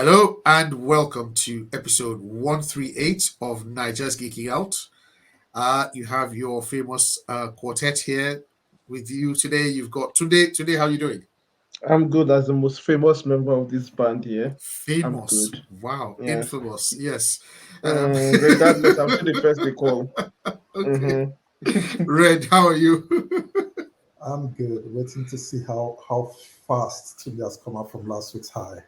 Hello and welcome to episode 138 of Naija's Geeking Out. You have your famous quartet here with you today. You've got Today, how are you doing? I'm good as the most famous member of this band here. I'm Famous. good. Wow. Yeah. Infamous. Yes. Regardless, I'm still the first they call. Okay. Red, how are you? I'm good. Waiting to see how fast Today has come up from last week's high.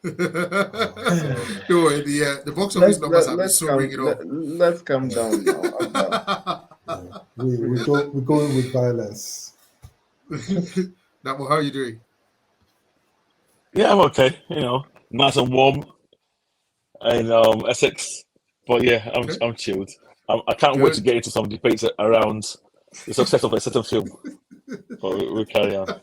Don't worry, the box office numbers have been soaring it up. Let's calm down now. Yeah. We go in with violence. Namo, how are you doing? Yeah, I'm okay. Nice and warm in Essex. But yeah, I'm chilled. I can't wait to get into some debates around the success of a certain film. But we'll carry on.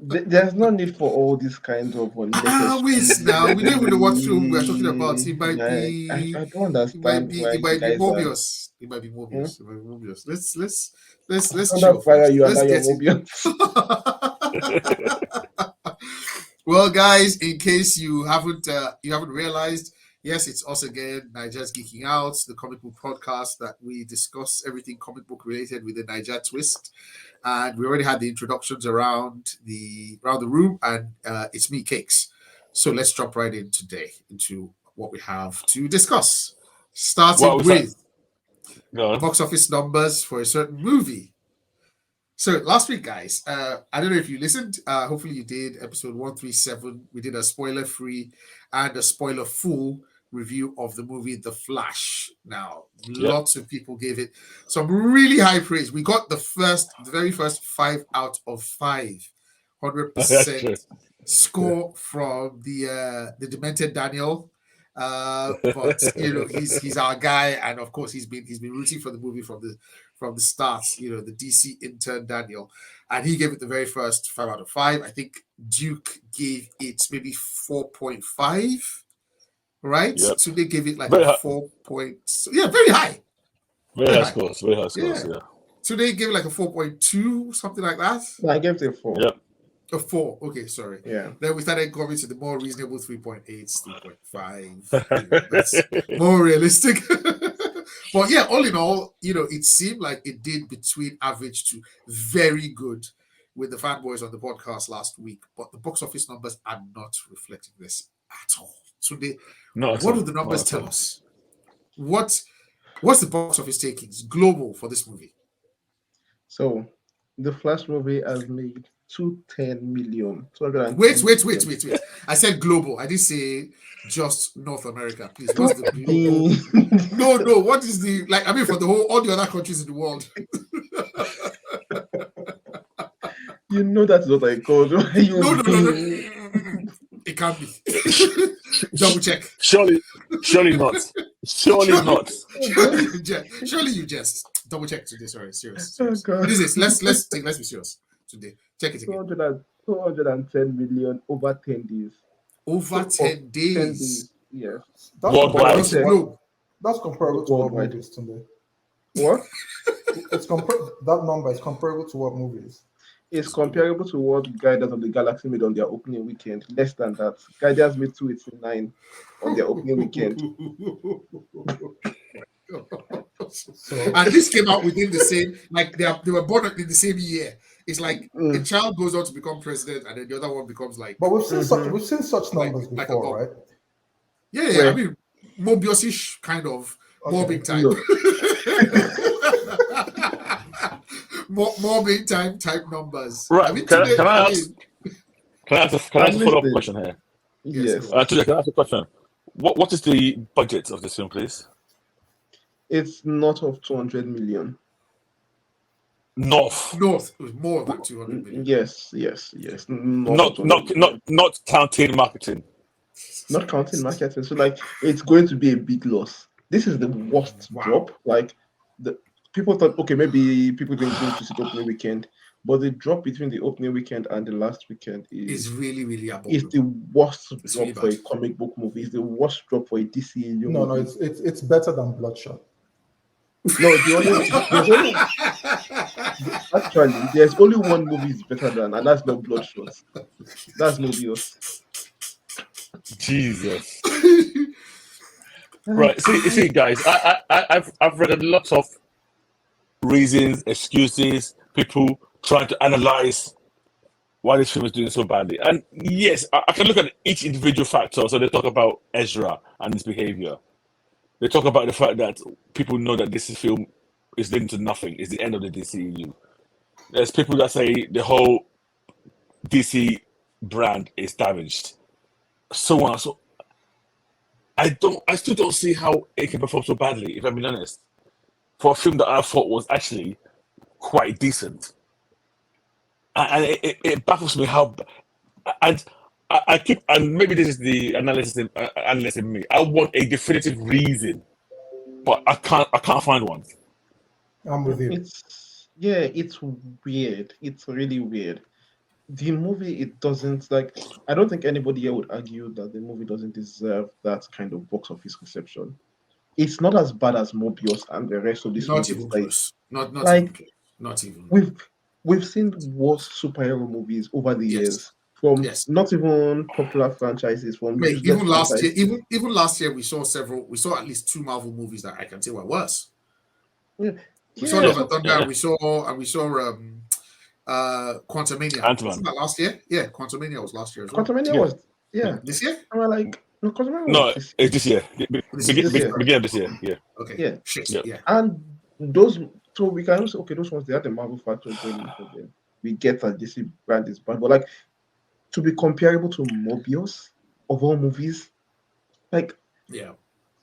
There's no need for all this kind of wait now. We don't even know what film we're talking about. It might be. I don't understand. It might be Mobius. It might be Mobius. Let's chill first. Let's get Mobius. Well, guys, in case you haven't realized, yes, it's us again, Naija's Geeking Out, the comic book podcast that we discuss everything comic book related with the Naija twist. And we already had the introductions around the room, and it's me, Cakes. So let's jump right in today into what we have to discuss. Starting with box office numbers for a certain movie. So last week, guys, I don't know if you listened. Hopefully you did. Episode 137. We did a spoiler-free and a spoiler-full review of the movie The Flash. Now, lots of people gave it some really high praise. We got the very first 5 out of 5, 100% score from the demented Daniel. But he's our guy, and of course he's been rooting for the movie from the start. The DC intern Daniel, and he gave it the very first 5 out of 5. I think Duke gave it maybe 4.5. Right? Yep. So they gave it like very a 4 points. Yeah, very high. Very high scores. Yeah. So they gave it like a 4.2, something like that. No, I gave it a 4. Yep. A 4. Okay, sorry. Yeah. Then we started going to the more reasonable 3.8, 3.5. That's more realistic. But yeah, all in all, it seemed like it did between average to very good with the fanboys on the podcast last week. But the box office numbers are not reflecting this at all. So what do the numbers tell us? What's the box office takings global for this movie? So the Flash movie has made 210 million. Wait. I said global. I didn't say just North America. Please, what's the global? No. What is for all the other countries in the world? You know that's what I called. No. It can't be. Double check. Surely not. Surely not. Surely you just double check today. Sorry, serious. Oh, God. Let's be serious today. Check it again. 210 million over 10 days. Over 10 days. 10 days. Yeah. That's comparable to what movies today. What? That number is comparable to what movies? It's comparable to what Guardians of the Galaxy made on their opening weekend. Less than that. Guardians made 289 on their opening weekend. And this came out within the same, they were born in the same year. It's like a child goes on to become president, and then the other one becomes like. But we've seen such numbers before, right? Yeah. I mean, Mobius-ish kind of mobbing type. More big time type numbers. Right. Can I ask a follow-up question here? Yes. Can I ask a question? What is the budget of this film, please? It's north of 200 million. North more than 200 million. Yes. Not counting marketing. Not counting marketing. So it's going to be a big loss. This is the worst drop. The people thought, okay, maybe people didn't go to see the opening weekend, but the drop between the opening weekend and the last weekend is really, really abnormal. It's the worst drop for a comic book movie. It's the worst drop for a DC movie. No, it's better than Bloodshot. No, there's only one movie is better than, and that's not Bloodshot. That's Mobius. Jesus. Right. See, guys. I've read a lot of reasons, excuses, people trying to analyze why this film is doing so badly. And yes, I can look at each individual factor. So they talk about Ezra and his behavior. They talk about the fact that people know that this film is leading to nothing. It's the end of the DCEU. There's people that say the whole DC brand is damaged. So on. So I still don't see how it can perform so badly, if I'm being honest. For a film that I thought was actually quite decent. And it baffles me how, and I keep, and maybe this is the analyst in me. I want a definitive reason, but I can't find one. I'm with you. It's weird. It's really weird. The movie, it doesn't like. I don't think anybody here would argue that the movie doesn't deserve that kind of box office reception. It's not as bad as Morbius and the rest of these Not movies. even Like, close. Not like even close. Not even. we've seen worse superhero movies over the Yes. years from Yes. not even popular franchises, from Wait, useless even last year, franchises. even last year, we saw at least 2 Marvel movies that I can say were worse. Yeah, We saw yeah, Love and Thunder, Yeah. and we saw Quantumania. Ant-Man. Wasn't that last year? Yeah, Quantumania was last year as well. Quantumania Yeah. was This year? I mean, like no, Quantumania No, was this it's this year. This year. Beginning of this year. Yeah. Okay. Yeah. Shit. Yeah. Yeah. and those. So we can say, okay, those ones they had the Marvel factor going in for them. We get that DC brand is bad, but like to be comparable to Morbius of all movies, like Yeah.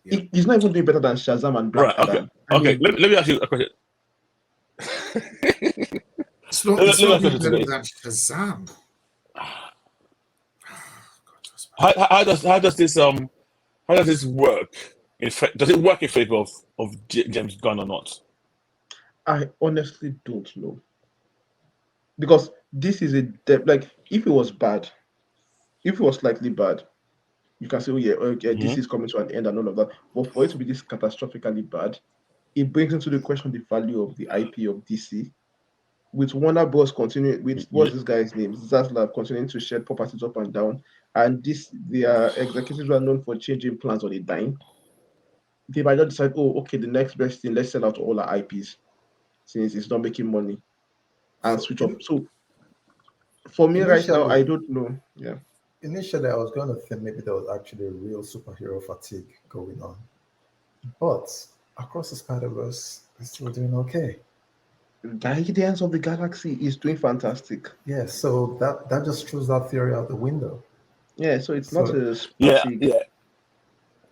he's not even doing better than Shazam and Black Right. Okay. Adam. I Okay. mean, Let me ask you a question. It's not Let me even ask you better today. than Shazam. How does this work? Does it work in favor of James Gunn or not? I honestly don't know because this is like if it was bad, if it was slightly bad, you can say, oh yeah, okay, this is coming to an end and all of that. But for it to be this catastrophically bad, it brings into the question the value of the IP of DC. With Warner Bros. Continuing with what's this guy's name? Zaslav continuing to shed properties up and down, and their executives are known for changing plans on a dime. They might not decide, oh, okay, the next best thing, let's sell out all our IPs since it's not making money and switch off. So for me right now, I don't know. Yeah. Initially, I was going to think maybe there was actually a real superhero fatigue going on. But across the Spider-Verse, they're still doing okay. Guardians of the Galaxy is doing fantastic. Yeah, so that just throws that theory out the window. Yeah, so it's not a fatigue. Yeah.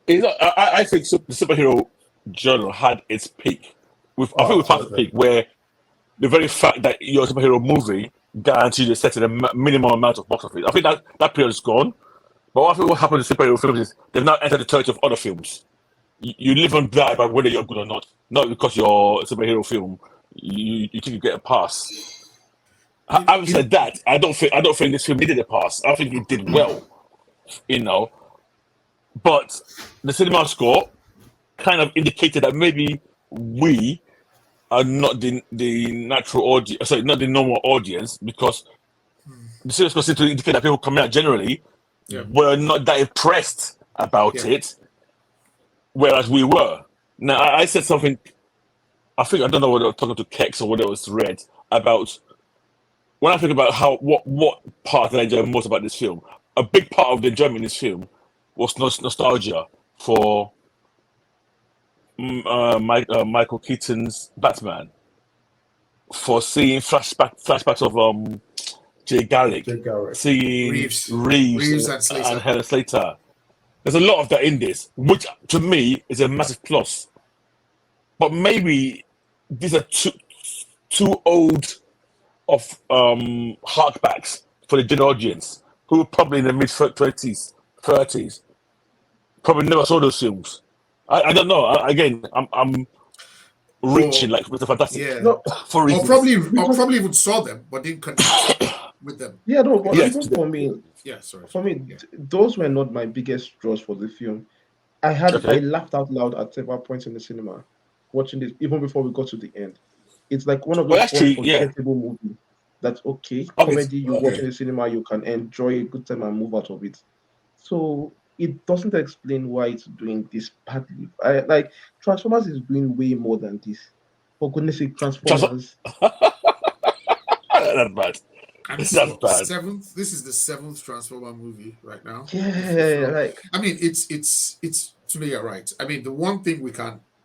It's not, I think the superhero genre had its peak. I think we passed the peak where the very fact that your superhero movie guarantees you set a minimum amount of box office. I think that period is gone. But I think what happened to superhero films is they've now entered the territory of other films. You live and die by whether you're good or not because you're a superhero film. You think you get a pass. Having said that, I don't think this film needed a pass. I think it did well, But the cinema score kind of indicated that maybe we are not the natural audience. Sorry, not the normal audience, because the cinema score seemed to indicate that people coming out generally were not that impressed about it, whereas we were. Now, I said something. I don't know whether I was talking to Kex or whether it was Red, about when I think about what part that I enjoy most about this film. A big part of the enjoyment in this film was nostalgia for Michael Keaton's Batman, for seeing flashbacks of Jay Garrick, seeing Reeves and Helen Slater. There's a lot of that in this, which to me is a massive plus. But maybe these are too old of harkbacks for the general audience, who are probably in the mid-20s, 30s, probably never saw those films. I don't know. Again, I'm reaching like with the fantastic for reasons. Or probably even saw them, but didn't connect with them. Yeah, no, but even for me, sorry. Those were not my biggest draws for the film. I laughed out loud at several points in the cinema watching this, even before we got to the end. It's like one of those unforgettable movies. That's comedy you watch in the cinema, you can enjoy a good time and move out of it. So it doesn't explain why it's doing this badly. Like Transformers is doing way more than this. For goodness sake, Just Transformers. that's bad. And this is That's what bad. seventh. This is the seventh Transformer movie right now. Yeah, like I mean, it's to me, you're right. I mean, the one thing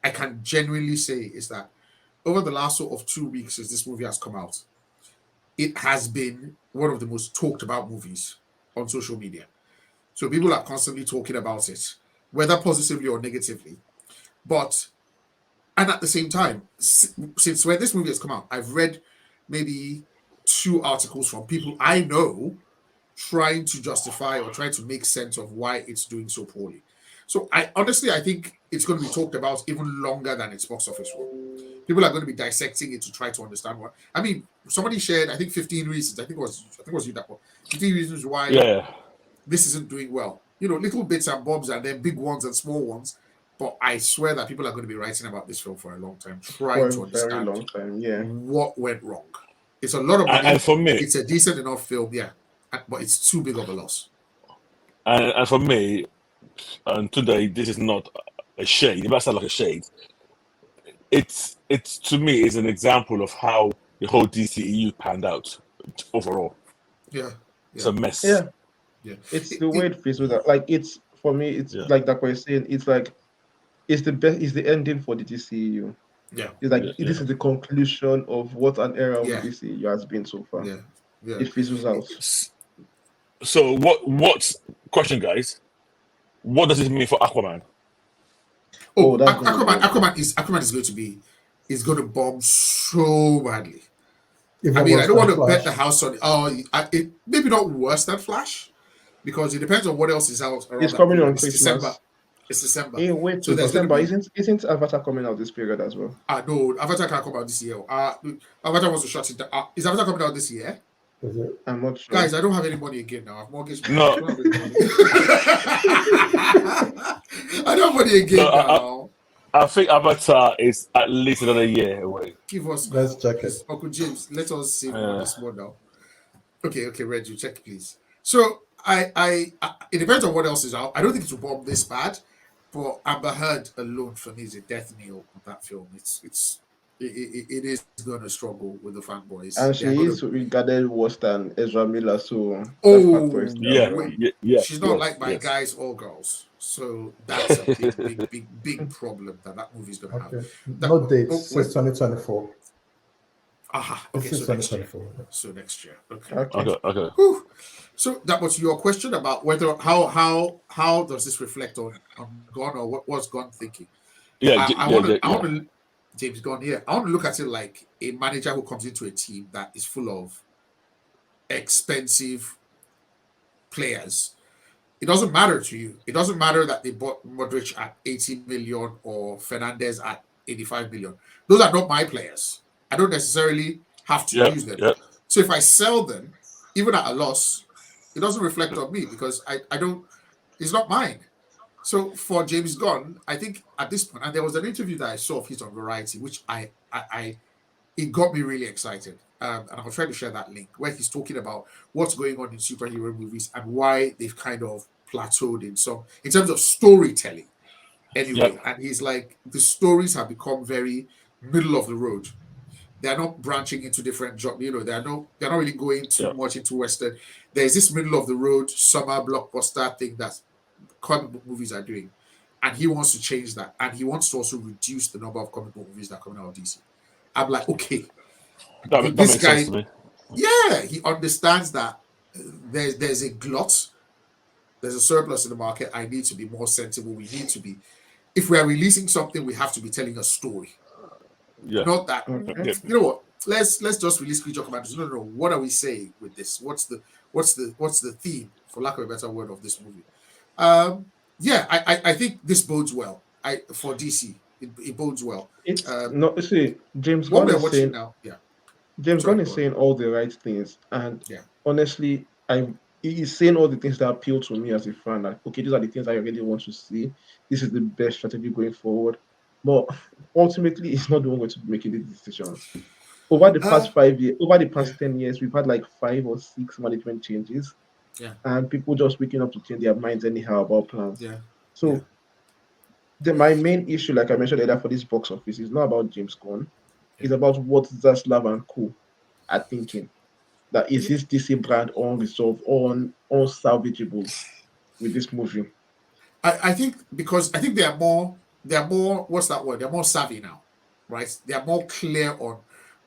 I can genuinely say is that over the last sort of 2 weeks since this movie has come out, it has been one of the most talked about movies on social media. So people are constantly talking about it, whether positively or negatively. But and at the same time, since when this movie has come out, I've read maybe 2 articles from people I know trying to justify or trying to make sense of why it's doing so poorly. So I think it's going to be talked about even longer than its box office run. People are going to be dissecting it to try to understand what. I mean, somebody shared, I think, 15 reasons. I think it was you that one. 15 reasons why Yeah. this isn't doing well. You know, little bits and bobs and then big ones and small ones. But I swear that people are going to be writing about this film for a long time, trying for a to very understand long time. Yeah. what went wrong. It's a lot of And, money. and for me, It's a decent enough film, yeah, but it's too big of a loss. and for me, and today this is not a shade. It might sound like a shade. It's to me is an example of how the whole DCEU panned out overall. Yeah, It's yeah, a mess. Yeah. yeah. It's It, the way it, it fizzles out. Like it's for me, it's Yeah, like that was saying, it's like it's the best, it's the ending for the DCU. yeah, It's like yeah, this yeah. is the conclusion of what an era of the yeah, DCU has been so far. yeah, yeah. It fizzles out. S- So what question, guys? What does this mean for Aquaman? Oh, Oh, that's gonna be Aquaman is going to be is going to bomb so badly. I Even mean, I worse don't than want to bet Flash. the house on. It maybe not worse than Flash, because it depends on what else is out around it's that coming period. on It's December. Christmas. It's December, Hey, wait so till there's going to December. be. Isn't Avatar coming out this period as well? No, Avatar can't come out this year. Avatar wants to shut it down. Is Avatar coming out this year? Is it? I'm not sure. Guys, I don't have any money again now. I've mortgaged my house. I No, don't have any money. I don't have money no. again now. I think Avatar is at least another year away. Give us, Let's check it. please, Uncle James. Let us save money Uh, small now. Okay, Reg, you check, please. So it depends on what else is out. I don't think it will bomb this bad, but Amber Heard alone for me is a death knell on that film. It is going to struggle with the fanboys. And They are she going is to. regarded worse than Ezra Miller, so that factor is Oh, there as yeah, well. she's not yes, liked by yes. guys or girls, so that's a big problem that movie's going to have. Okay. That, No dates oh, since 2024. aha, It's okay, since so next year. 2024. So next year, okay. Okay. Okay. Whew. So that was your question about whether how does this reflect on Gunn, or what's Gunn thinking? Yeah, I yeah, want yeah, to yeah. James Gunn here. I want to look at it like a manager who comes into a team that is full of expensive players. It doesn't matter to you. It doesn't matter that they bought Modric at 80 million or Fernandez at 85 million. Those are not my players. I don't necessarily have to Yeah, use them. yeah, So if I sell them, even at a loss, it doesn't reflect on me because I don't, it's not mine. So for James Gunn, I think at this point, and there was an interview that I saw of his on Variety, which it got me really excited. And I'll try to share that link where he's talking about what's going on in superhero movies and why they've kind of plateaued in terms of storytelling. yeah, Anyway, and he's like, the stories have become very middle of the road. They're not branching into different jobs. You know, they're not really going too yeah. much into Western. There's this middle of the road summer blockbuster thing that comic book movies are doing. And he wants to change that. And he wants to also reduce the number of comic book movies that are coming out of DC. I'm like, okay, That this makes sense guy, to me. yeah, he understands that there's a glut, there's a surplus in the market. I need to be more sensible. We need to be, if we are releasing something, we have to be telling a story. Yeah, Not that, Okay. yeah, you know what? Let's just release Creature Commandos. No. What are we saying with this? What's the theme, for lack of a better word, of this movie? Yeah, I think this bodes well. For DC, it bodes well. It's Um, not, see, James what Gunn we're is watching saying now, yeah. James Sorry, Gunn is go on. saying all the right things, and Yeah. honestly, he is saying all the things that appeal to me as a fan. Like, okay, these are the things I really want to see. This is the best strategy going forward. But ultimately, it's not the one going to be making these decisions. Over the Uh, past 5 years, over the yeah, past 10 years, we've had like 5 or 6 management changes. Yeah. and people just waking up to change their minds anyhow about plans. Yeah. So my main issue, like I mentioned earlier, for this box office is not about James Gunn. It's about what Zaslav and co are thinking. That is this DC brand unresolved, unsalvageable with this movie? I think because I think they are more what's that word? They're more savvy now, right? They are more clear on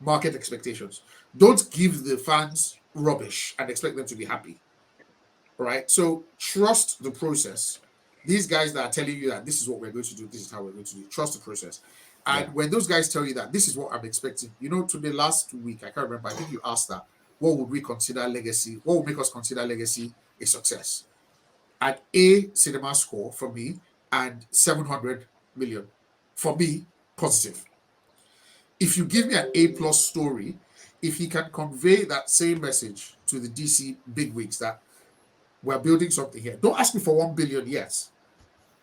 market expectations. Don't give the fans rubbish and expect them to be happy. Right? So trust the process. These guys that are telling you that this is what we're going to do, this is how we're going to do, trust the process. And when those guys tell you that this is what I'm expecting, today last week, I can't remember, I think you asked that, what would we consider legacy? What would make us consider legacy a success? At A cinema score for me and 700 million for me, positive. If you give me an A plus story, if he can convey that same message to the DC bigwigs that we're building something here, don't ask me for 1 billion yet.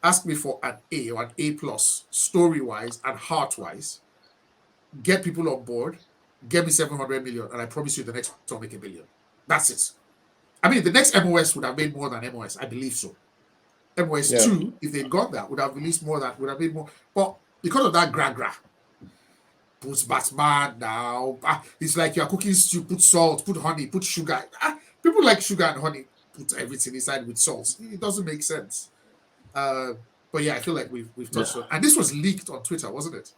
Ask me for an A or an A plus, story wise and heart wise. Get people on board, get me 700 million, and I promise you the next one will make $1 billion. That's it. I mean, the next MOS would have made more than MOS. I believe so. MOS 2, if they got that, would have released more than, would have made more. But because of that gra, put Batman now. It's like you're cooking stew, put salt, put honey, put sugar. People like sugar and honey, put everything inside with salt. It doesn't make sense. But yeah, I feel like we've touched on. And this was leaked on Twitter, wasn't it?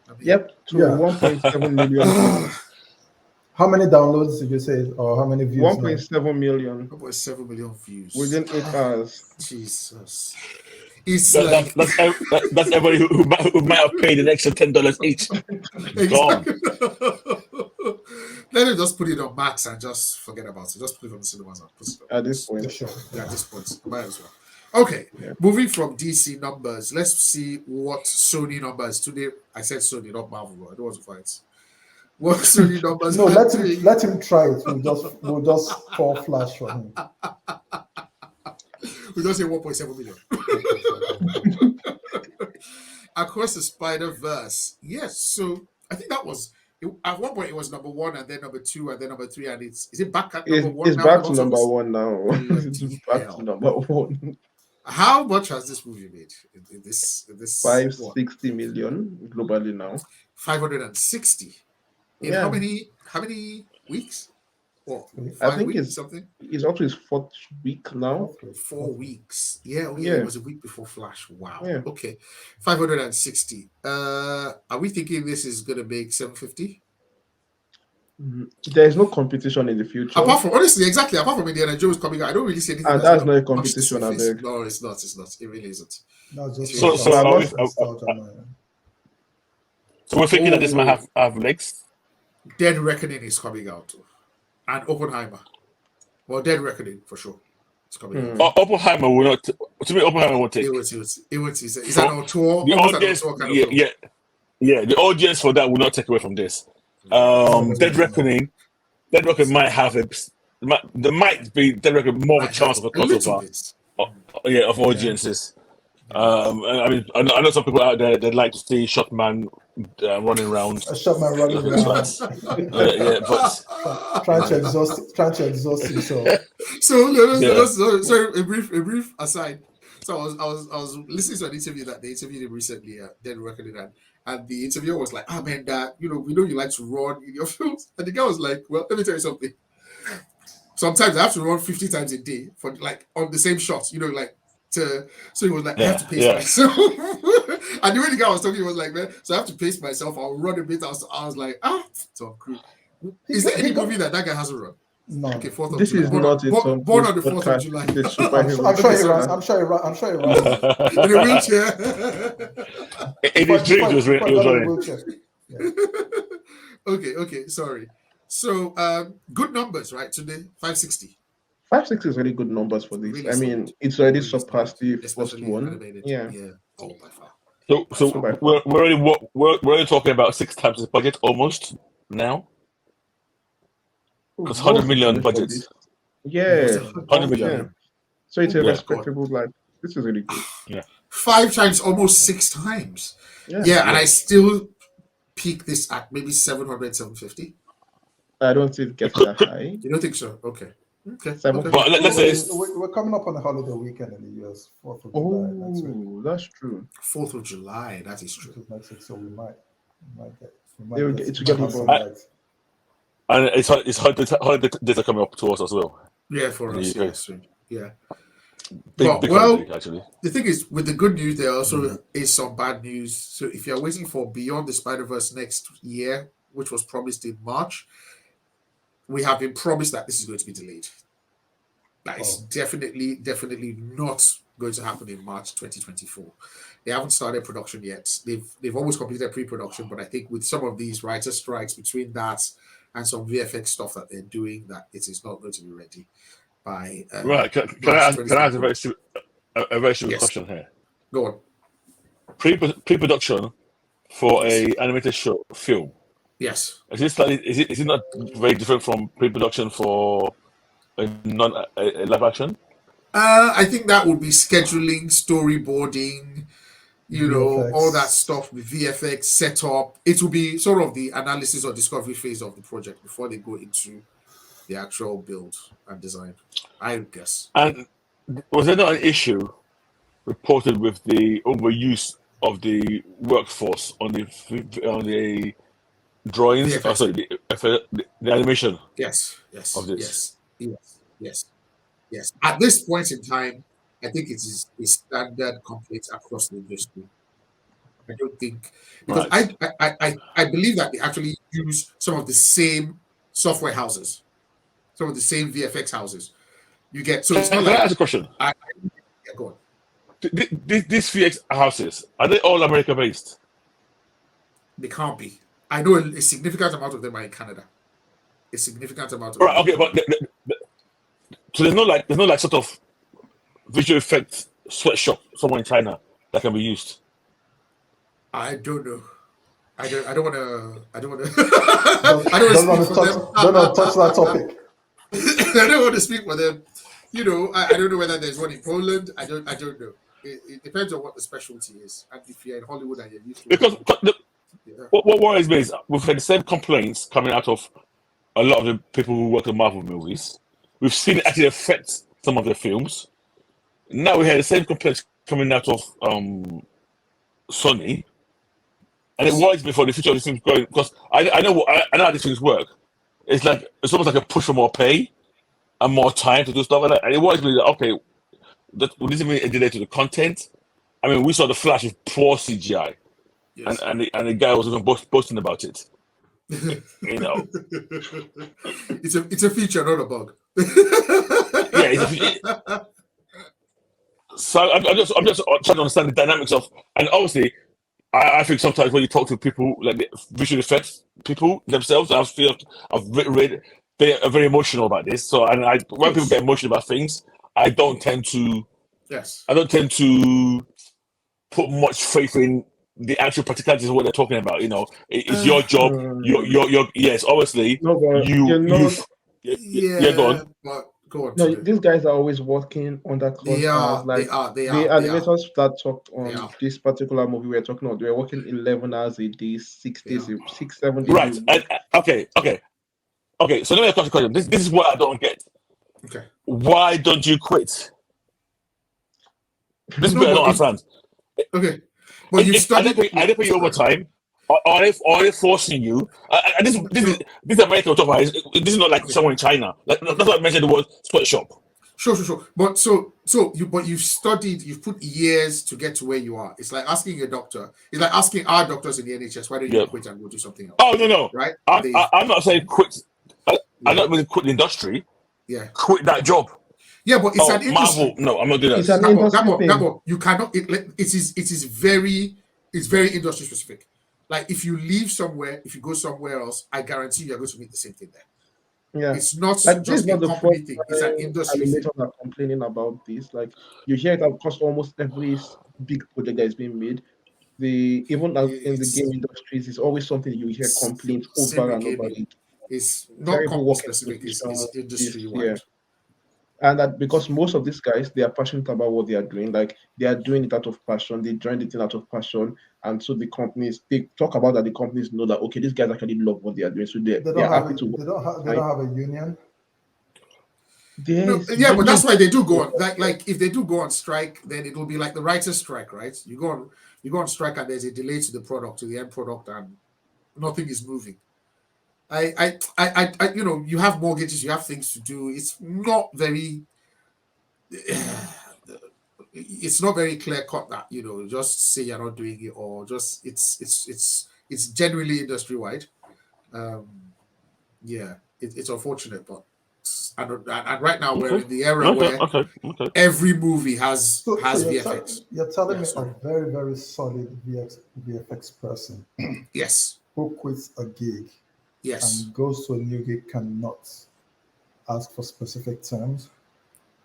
I mean, To 1.7 million. How many downloads did you say, or how many views? 1.7 million. 1.7 million views within 8 hours. Jesus. It's that's everybody who might have paid an extra $10 each. Gone. Let him just put it on Max and just forget about it. Just put it on the cinemas and put it on. At this point. Sure. Yeah, at this point. Might as well. Okay. Moving from DC numbers, let's see what Sony numbers today. I said Sony, not Marvel. I don't want to fight. What Sony numbers? No, let him try it. We'll just call flash for him. We don't say 1.7 million. Across the Spider-Verse. Yes, so I think that was at one point it was number 1 and then number 2 and then number 3, and is it back at number 1 it's now? back to number 1 now. It's back hell. to number 1. How much has this movie made in this 560 million globally now. 560 in how many weeks? What, I think weeks, it's something. It's up to his 4th week now. 4 weeks. It was a week before Flash. Wow. Yeah. Okay. 560. Are we thinking this is gonna make 750? There is no competition in the future. Apart from Indiana Jones coming out, I don't really see anything. And that's not a competition, I beg. No, it's not. It really isn't. No, just So we're thinking that this might have legs. Dead Reckoning is coming out, and Oppenheimer. Well, Dead Reckoning for sure. It's coming out. Oppenheimer will not. To me, Oppenheimer will take. It was. Is that on tour? The audience, the audience for that will not take away from this. Dead Reckoning might have there might be Dead Reckoning more of a chance of a crossover. Of audiences. I mean, I know some people out there they'd like to see Shotman running around. A Shotman running around. But trying to exhaust himself. So a brief aside. So I was listening to an interview that they interviewed him recently at Dead Reckoning, and the interviewer was like, man, that we know you like to run in your films. And the guy was like, well, let me tell you something. Sometimes I have to run 50 times a day for like on the same shots, so he was like, I have to pace myself. And the way the guy was talking, he was like, man, so I have to pace myself. I'll run a bit. I was like, Tom Cruise. Is there any movie that guy hasn't run? No. Okay, 4th of this July. is not a born on the 4th of July. I'm sure he runs. In a wheelchair. in his dreams, he was running. Okay, sorry. So, good numbers, right? Today, 560. 560 is really good numbers for this. Really I mean, solid. it's already surpassed the Especially first one. animated. Yeah. Oh, by far. So we're already talking about 6 times his budget almost now. Because 100 million budgets. Yeah. 100 million. Yeah. So it's a respectable, this is really good. Yeah. 5 times, almost 6 times. Yeah, and I still peak this at maybe 700, 750. I don't think it gets that high. You don't think so? Okay. Okay. Cyberpunk. Okay. But let's say We're coming up on the holiday weekend in the US, 4th of July next week, Oh, that's true. 4th of July. That is which true. is next week. So we might They will get, get it we might together have some from- light. and it's holiday data coming up to us as well. Yeah, for In us. the UK. Yeah, soon. Yeah. Big well, holiday actually. the thing is, with the good news, there also is some bad news. So if you're waiting for Beyond the Spider-Verse next year, which was promised in March, we have been promised that this is going to be delayed. That is definitely not going to happen in March 2024. They haven't started production yet. They've almost completed pre-production, but I think with some of these writer strikes between that and some VFX stuff that they're doing, that it is not going to be ready by Right. Can I March ask a 2024. very simple Yes. question here? Go on. Pre-production for Yes. a animated show film. Yes. Is it not very different from pre-production for a live action? I think that would be scheduling, storyboarding, all that VFX. stuff with VFX setup. It will be sort of the analysis or discovery phase of the project before they go into the actual build and design, I guess. And was there not an issue reported with the overuse of the workforce on the drawings? VFX. Sorry, the animation. Yes. Of this. Yes. At this point in time, I think it is a standard complaint across the industry. I don't think, because Right. I believe that they actually use some of the same software houses, some of the same VFX houses. You get, so it's not Can I like ask a question? yeah, go on. These VX houses, are they all America based? They can't be. I know a significant amount of them are in Canada. A significant amount of Right. them. Okay. But so there's no like sort of visual effect sweatshop somewhere in China that can be used. I don't know. I don't want to. I don't want to. Don't I don't want want to to speak for touch. them. Don't want to touch that topic. I don't want to speak for them. I don't know whether there's one in Poland. I don't know. It depends on what the specialty is, and if you're in Hollywood and you're used to Because it. what worries me is we've had the same complaints coming out of a lot of the people who work on Marvel movies. We've seen it actually affect some of their films. Now we had the same complaints coming out of Sony, and it worries me for the future of these things going, because I know how these things work. It's almost like a push for more pay and more time to do stuff like that. And it worries me that okay, would this mean a delay to the content? I mean, we saw the Flash with poor CGI. Yes. And the guy was even boasting about it. It's a feature, not a bug. Yeah, so I'm just trying to understand the dynamics of, and obviously, I think sometimes when you talk to people like the visual effects people themselves, I've read they are very emotional about this. So when people get emotional about things, I don't tend to put much faith in the actual practicalities of what they're talking about. It's your job. Yes, obviously. No, but Yeah, go on. But go on. No, these guys are always working under They contracts. are. The They are. animators that talked on are. this particular movie we're talking about, they were working 11 hours a day, 6 days, 7 days. Right. Okay. So let me ask you a question. This is what I don't get. Okay. Why don't you quit? This is what I don't understand. Okay. But you studied. Are they paying you overtime? Are they forcing you? And this American talk about. This is not like someone in China. That's what I mentioned the word sweatshop. Sure. But you've studied. You've put years to get to where you are. It's like asking a doctor. It's like asking our doctors in the NHS, why don't you quit and go do something else? Oh no. Right? I'm not saying quit. I'm not really quit the industry. Yeah. Quit that job. Yeah, but it's an industry. Marvel. No, I'm not doing that. It's an industry thing. You cannot. It's very industry specific. Like if you leave somewhere, if you go somewhere else, I guarantee you're going to meet the same thing there. Yeah, it's not like just this a is not the company first thing. It's an industry thing. animators are complaining about this. Like you hear it across almost every big project that is being made. Even in the game industries, it's always something you hear complaints over and over again. It's not company specific. It's industry wide. And that because most of these guys, they are passionate about what they are doing. Like they are doing it out of passion. They join the thing out of passion. And so the companies, they talk about that. The companies know that, okay, these guys actually love what they are doing. So they're happy to work. They don't have a union. There's Yeah, but that's really why they do go on. Like if they do go on strike, then it'll be like the writer's strike, right? You go on strike, and there's a delay to the product, to the end product, and nothing is moving. You have mortgages, you have things to do. It's not very clear cut that just say you're not doing it, or just it's generally industry wide. Um, yeah, it's unfortunate, but and right now we're Okay. in the era Okay. where Okay. Okay. every movie has So VFX. you're telling Yeah, me sorry. a very, very solid VFX person Yes, who quits a gig yes, and goes to a new gig cannot ask for specific terms.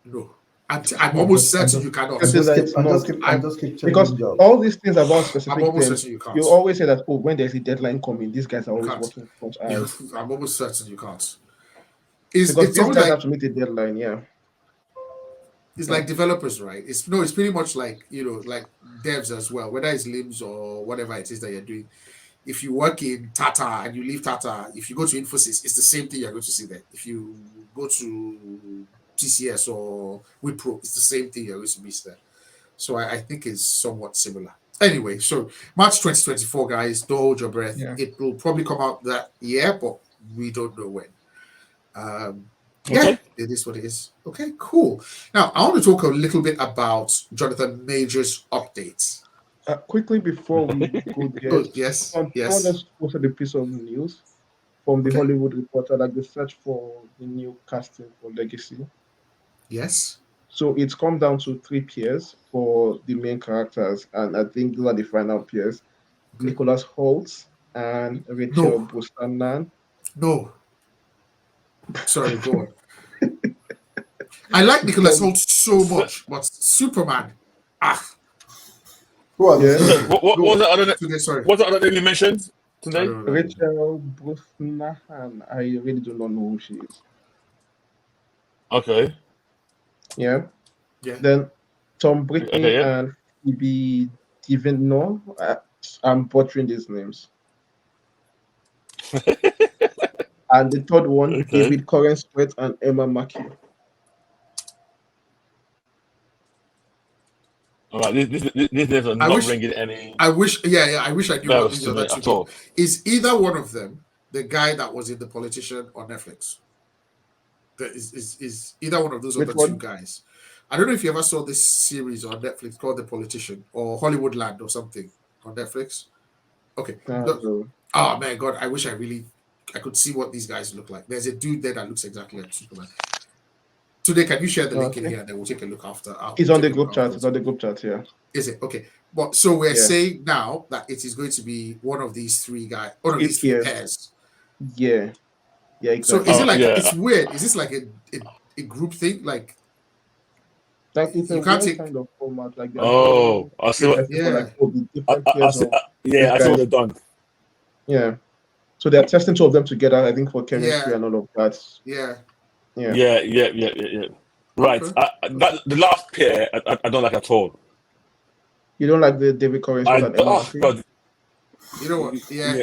no. I'm almost certain you cannot. say that it's not and just keep because changing jobs. all these things about I'm specific almost terms, certain you can't. you always say that when there's a deadline coming, these guys are You always can't. working front eyes I'm almost certain you can't. because It's these almost guys like have to meet the deadline. Yeah, it's like developers, right? It's pretty much like like devs as well. Whether it's limbs or whatever it is that you're doing. If you work in Tata and you leave Tata, if you go to Infosys, it's the same thing you're going to see there. If you go to TCS or Wipro, it's the same thing you're going to miss there. So I think it's somewhat similar. Anyway, so March 2024, guys, don't hold your breath. yeah. It will probably come out that year, but we don't know when. Yeah, Okay. it is what it is. Okay, cool. Now, I want to talk a little bit about Jonathan Major's updates. Quickly before we go there, Good, yes, someone yes. just posted a piece of news from the Okay. Hollywood Reporter, like the search for the new casting for Legacy. Yes. So it's come down to 3 peers for the main characters, and I think those are the final peers: Okay. Nicholas Holt and Rachel Brosnahan. No. Sorry, go on. I like Nicholas Holt so much, but Superman. Who are these Yeah. people? What was the other? Today, sorry. What's the other name you mentioned I today? don't know. Rachel Brosnahan. I really do not know who she is. Okay. Yeah. Yeah. Then Tom Brittany Okay, yeah. and Phoebe Divino. I'm butchering these names. And the third one, Okay. David Corenswet and Emma Mackey. All right. These names are not ringing any I wish I knew what bells these to other me two at people. all. Is either one of them the guy that was in The Politician on Netflix? Is either one of those Which other one? two guys? I don't know if you ever saw this series on Netflix called The Politician or Hollywoodland or something on Netflix. Okay. So, Oh man, God, I wish I could see what these guys look like. There's a dude there that looks exactly like Superman. Today, can you share the link in here and then we'll take a look after? It's on the group chat. It's on the group chat, yeah. Is it? Okay. But so we're saying now that it is going to be one of these three guys, one of these three pairs. Yeah. Yeah, exactly. So is it like it's weird? Is this like a group thing? Like it's a weird kind of format. Like I see what. I see what they've done. Yeah. So they're testing two of them together, I think, for chemistry and all of that. Yeah. Right. The last pair, I don't like at all. You don't like the David Corenswet and Emma Mackey? God. You know what? Yeah.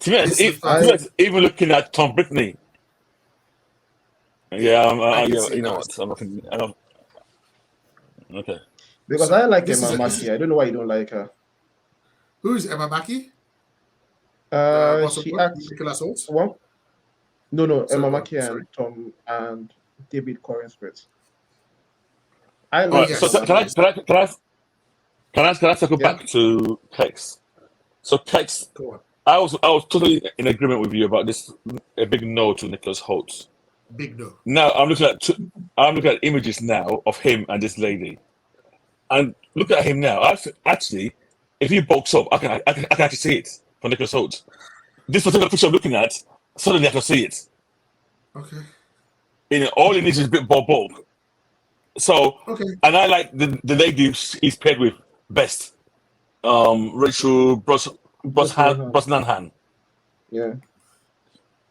To me, even looking at Tom Brittany. Yeah, you know what? I don't. Okay. Because I like Emma Mackey. I don't know why you don't like her. Who's Emma Mackey? She acts. Nicholas Holt? What? No. Emma Mackey and Tom and David Corenswet. I like. So can I circle back to Kex? So Kex, I was totally in agreement with you about this. A big no to Nicholas Holt. Big no. Now I'm looking at images now of him and this lady, and look at him now. Actually, if he bulks up, I can actually see it for Nicholas Holt. This particular picture I'm looking at, suddenly I can see it. Okay. All he needs is a bit more bulk. So, and I like the lady he's paired with best, Rachel Brosnahan. Yeah.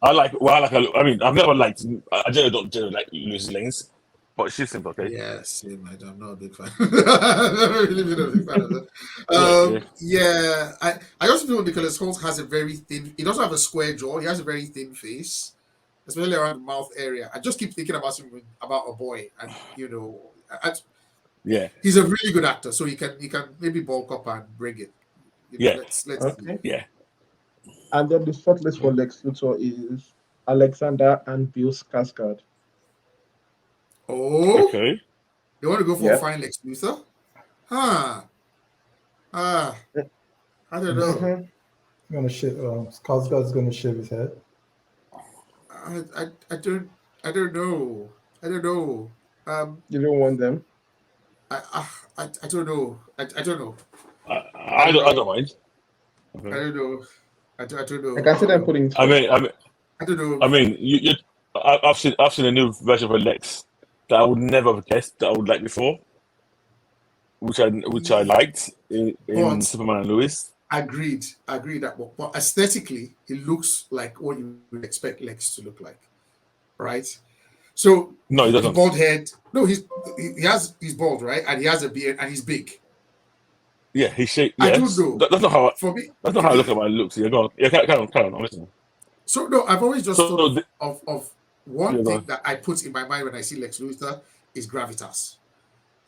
I mean, I've never liked. I generally don't like Lucy Lanes, but she seems okay. Yeah, same. I'm not a big fan. I've never really been a big fan of that. I also feel Nicholas Holt has a very thin. He doesn't have a square jaw. He has a very thin face. especially around the mouth area. I just keep thinking about him about a boy, and Yeah, he's a really good actor, so he can maybe bulk up and bring it. yeah, Let's see. Okay. yeah. And then the shortlist for Lex Luthor is Alexander and Bill Skarsgård. Oh, Okay. they want to go for Yeah. fine Lex Luthor? Huh? I don't know. Mhm. Gonna shave. Skarsgård's gonna shave his head. I don't know. I don't know. You don't want them. I don't know. I don't know. I don't mind. I Okay. don't know. I don't know. I can see them putting it I first. mean, I don't know. I mean, I've seen a new version of Lex that I would never have guessed that I would like before, which I liked in But Superman and Lewis. agreed that, but aesthetically, it looks like what you would expect Lex to look like, right? So No, he the doesn't. bald head. No, he's bald, right? And he has a beard, and he's big. Yeah, he's shaped. I don't Yes, know. that's not how For me, that's not how I look at my looks. Yeah, go on. Yeah, carry on. I'm listening. so no, I've always just So thought the, of yeah, one go thing on. that I put in my mind when I see Lex Luthor is gravitas.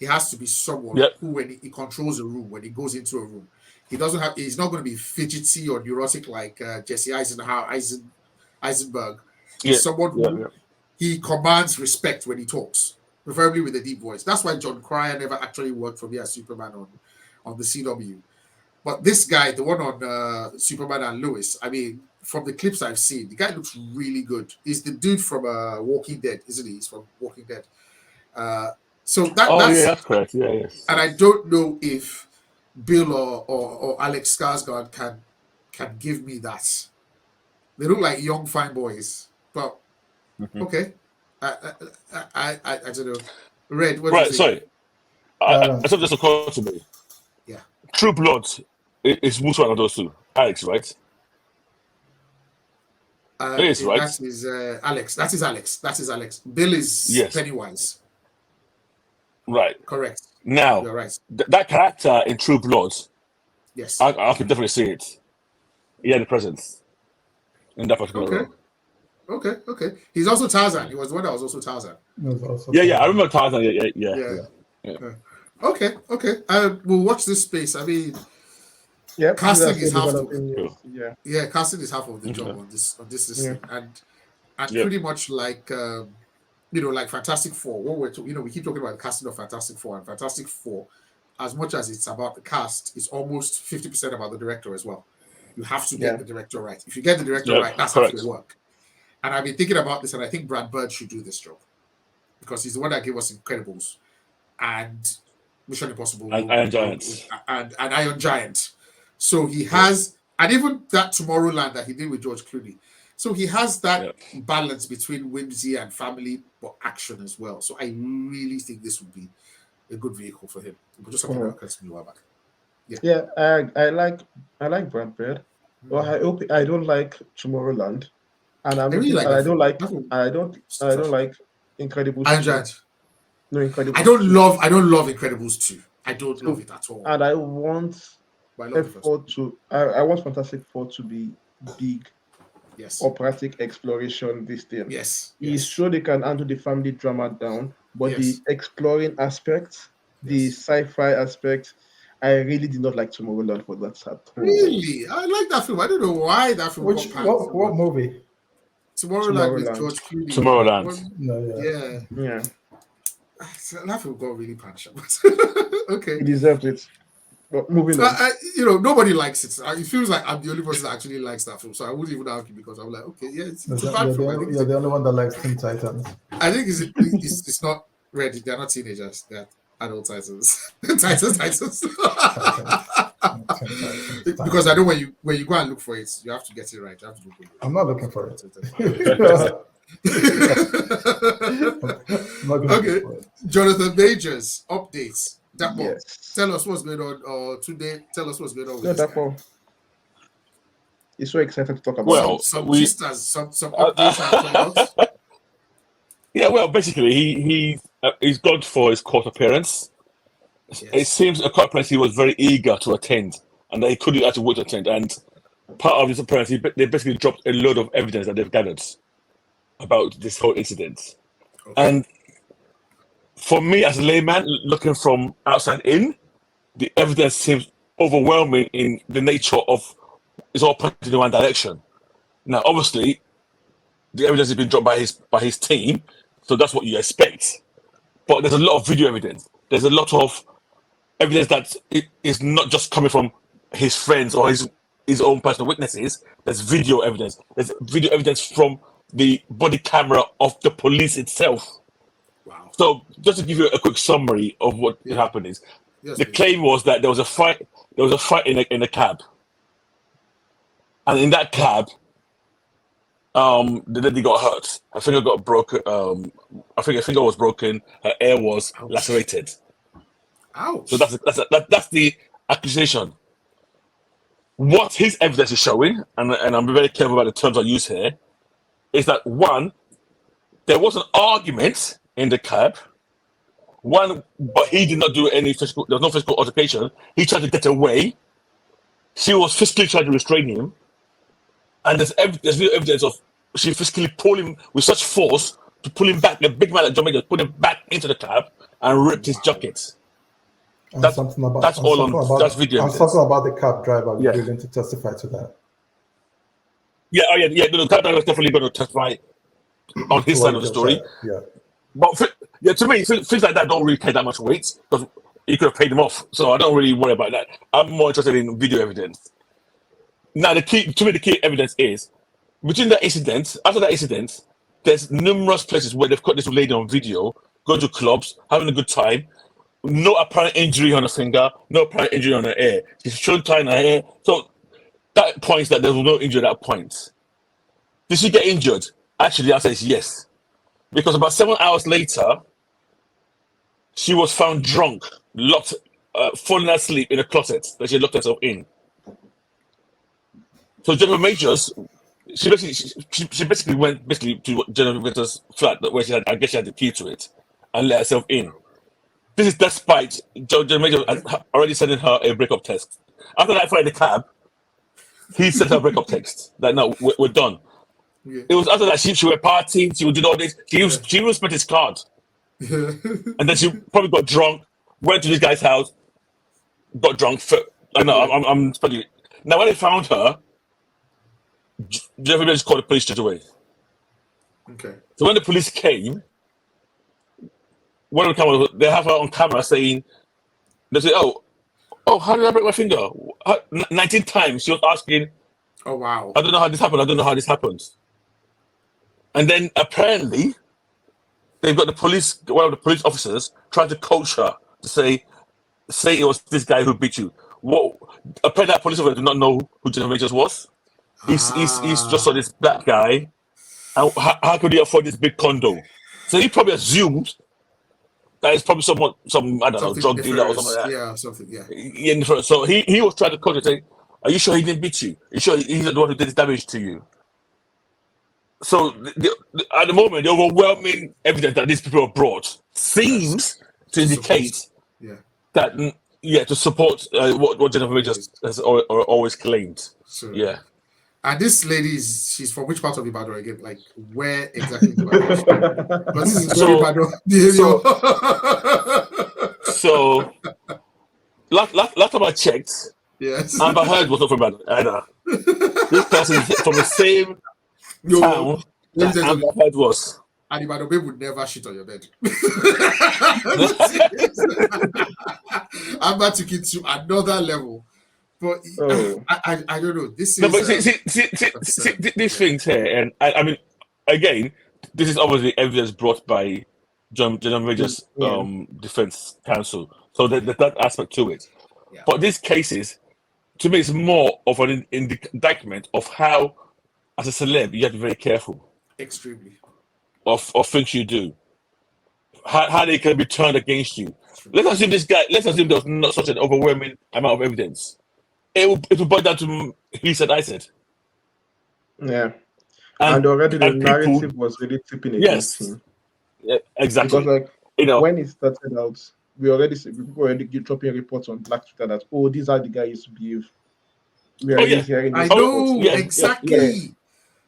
He has to be someone Yep. who, when he controls a room, when he goes into a room, he's not going to be fidgety or neurotic like Jesse Eisenberg. Yeah, He's someone who yeah. he commands respect when he talks, preferably with a deep voice. That's why John Cryer never actually worked for me as Superman on the CW. But this guy, the one on Superman and Lewis, I mean, from the clips I've seen, the guy looks really good. He's the dude from Walking Dead, isn't he? He's from Walking Dead. So Oh, yeah, that's, that's correct. Yeah, yes. and I don't know if Bill or Alex Skarsgård can give me that. They look like young fine boys, but Mhm. okay. I don't know. Red, what do you Right, think? sorry. Something just occurred to me. Yeah. True Blood is which one of those two? Alex, right? It is, right? That is Alex. That is Alex. That is Alex. Bill is Yes. Pennywise. Right. Correct. Now, You're right. that character in True Blood, Yes. I can definitely see it. He had the presence in that particular Okay. role. Okay. He's also Tarzan. He was the one that was also Tarzan. Yeah. I remember Tarzan. Yeah. Okay. We'll watch this space. I mean, Yeah. casting is half developing. Cool. Yeah. casting is half of the job Okay. on this Yeah. thing. And Yep. pretty much like like Fantastic Four. What we keep talking about the casting of Fantastic Four, and Fantastic Four, as much as it's about the cast, it's almost 50% about the director as well. You have to get the director right. If you get the director Yep, right, that's half correct. your work. And I've been thinking about this, and I think Brad Bird should do this job because he's the one that gave us Incredibles and Mission Impossible And Iron Giant. and Iron Giant. So he has, and even that Tomorrowland that he did with George Clooney. So he has that balance between whimsy and family, but action as well. So I really think this would be a good vehicle for him. But just something that occurred to me a while back. Yeah. I like Brad Bird. Well, I don't like Tomorrowland, and I really like that film. I don't like Incredibles. Iron 2. Giant. No, Incredibles. I don't love Incredibles 2. I don't love it at all. And I want But I love the first one. I want Fantastic Four to be big, Yes. operatic exploration. This thing. Yes. He's sure they can handle the family drama down, but Yes. the exploring aspect, the sci-fi aspect, I really did not like Tomorrowland for that. At all. Really? I like that film. I don't know why that film got panned. What movie? Tomorrowland with George Clooney. Tomorrowland. Yeah. That film got really punched. Okay. He deserved it. But moving on. Nobody likes it. It feels like I'm the only person that actually likes that film. So I wouldn't even argue because I'm like, okay, yeah, it's a bad film. You're the only one that likes Teen Titans. I think it's not ready. They're not teenagers. They're adult Titans. Titans. Because I know when you go and look for it, you have to get it right. You have to do it. I'm not looking for it. Okay. Jonathan Majors updates. Yes. Tell us what's going on. Or today, tell us what's going on with No, this guy. Dapo. He's so excited to talk about Well, it. Some updates have come out. Yeah, well, basically, he's gone for his court appearance. Yes. It seems a court appearance he was very eager to attend, and that he couldn't actually wait to attend. And part of his appearance, they basically dropped a load of evidence that they've gathered. about this whole incident. Okay. And for me, as a layman looking from outside in, the evidence seems overwhelming in the nature of it's all pointing in one direction. Now, obviously, the evidence has been dropped by his team, so that's what you expect. But there's a lot of video evidence. There's a lot of evidence that it is not just coming from his friends or his own personal witnesses. There's video evidence. There's video evidence from the body camera of the police itself. Wow. So just to give you a quick summary of what happened is, Yes, the please. claim was that there was a fight. There was a fight in a cab, and in that cab, the lady got hurt. Her finger got broken. I think her finger was broken. Her ear was Ouch. lacerated. Ouch. So that's the accusation. What his evidence is showing, and I'm very careful about the terms I use here, is that one, there was an argument in the cab. One, but he did not do any physical. There was no physical altercation. He tried to get away. She was physically trying to restrain him, and there's no evidence of she physically pulled him with such force to pull him back. The big man like John Major put him back into the cab and ripped his jacket. And That's something about, that's and all something on about, that's video and evidence. something about the cab driver Yeah. willing to testify to that. Yeah, oh yeah. No, the cab driver is definitely going to testify on his To side what of the you story. said. Yeah. But to me, things like that don't really carry that much weight because you could have paid him off. So I don't really worry about that. I'm more interested in video evidence. Now, the key evidence is between that incident, after that incident, there's numerous places where they've caught this lady on video, going to clubs, having a good time. No apparent injury on her finger, no apparent injury on her ear. She's shown tying her hair. So that points that there was no injury at that point. Did she get injured? Actually, the answer is yes. Because about 7 hours later, she was found drunk, falling asleep in a closet that she locked herself in. So Jennifer Majors, she basically went to Jennifer Majors' flat where she had the key to it and let herself in. This is despite Jennifer Majors already sending her a breakup text. After that fight in the cab, he sent her a breakup text that no, we're done. Yeah. It was after that she were partying, she would do all this. She even spent his card. And then she probably got drunk, went to this guy's house, got drunk. I know, I'm spending it. Now, when they found her, Jennifer just called the police straight away. Okay. So when the police came, one of the cameras, they have her on camera saying, they say, oh, how did I break my finger? 19 times she was asking, Oh wow. I don't know how this happened. And then apparently, they've got one of the police officers trying to coach her to say it was this guy who beat you. What? Apparently, that police officer did not know who Jennifer Majors was. He's just saw this black guy. And how could he afford this big condo? So he probably assumed that it's probably some I don't know, drug dealer or something like that. Yeah, something. Yeah. So he was trying to coach her, saying, "Are you sure he didn't beat you? Are you sure he's not the one who did this damage to you?" So at the moment, the overwhelming evidence that these people have brought seems to indicate that to support what Jennifer Majors has always claimed. So, yeah. And this lady she's from which part of Ibadan again? Like where exactly? But this is So- Ibadan, the area. So last time I checked, Yes. Amber Heard was not from Ibadan either. This person is from the same No, town let me that tell you Amber something. Heard was. And Ibadan babe would never shit on your bed. Amber took it to another level. But Oh. I don't know. This is No, but see these things here, and I mean, again, this is obviously evidence brought by General Major's defense counsel, so there's that aspect to it. Yeah. But these cases, to me, it's more of an indictment of how, as a celeb, you have to be very careful extremely. of things you do, how they can be turned against you. Let's assume there was not such an overwhelming amount of evidence. It will boil down to he said, I said. Yeah. And already the narrative was really tipping against him. Yeah, exactly. Because when it started out, people already dropping reports on Black Twitter that these are the guys used to behave. We are hearing I this know report. exactly.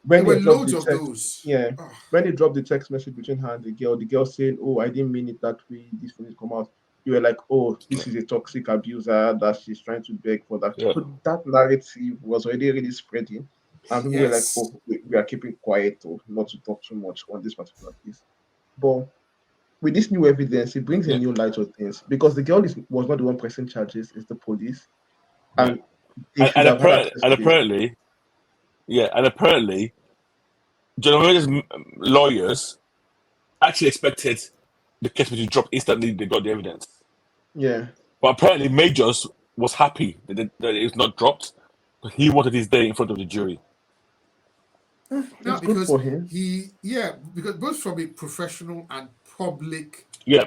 There when were they dropped loads the of text, those. yeah, Oh, when they dropped the text message between her and the girl saying, "Oh, I didn't mean it that way. This thing come out." You were like, "Oh, this is a toxic abuser that she's trying to beg for that." Yeah. So that narrative was already really spreading, and people were like, yes. "Oh, we are keeping quiet, or not to talk too much on this particular case." But with this new evidence, it brings a Yeah. new light on things because the girl was not the one pressing charges; it's the police, Yeah. and they should have had access to this. Apparently, yeah, and apparently, John Major's lawyers actually expected the case to be dropped instantly. They got the evidence, Yeah, but apparently, Majors was happy that it was not dropped. But he wanted his day in front of the jury. No, it's good because for him. because both from a professional and public Yeah,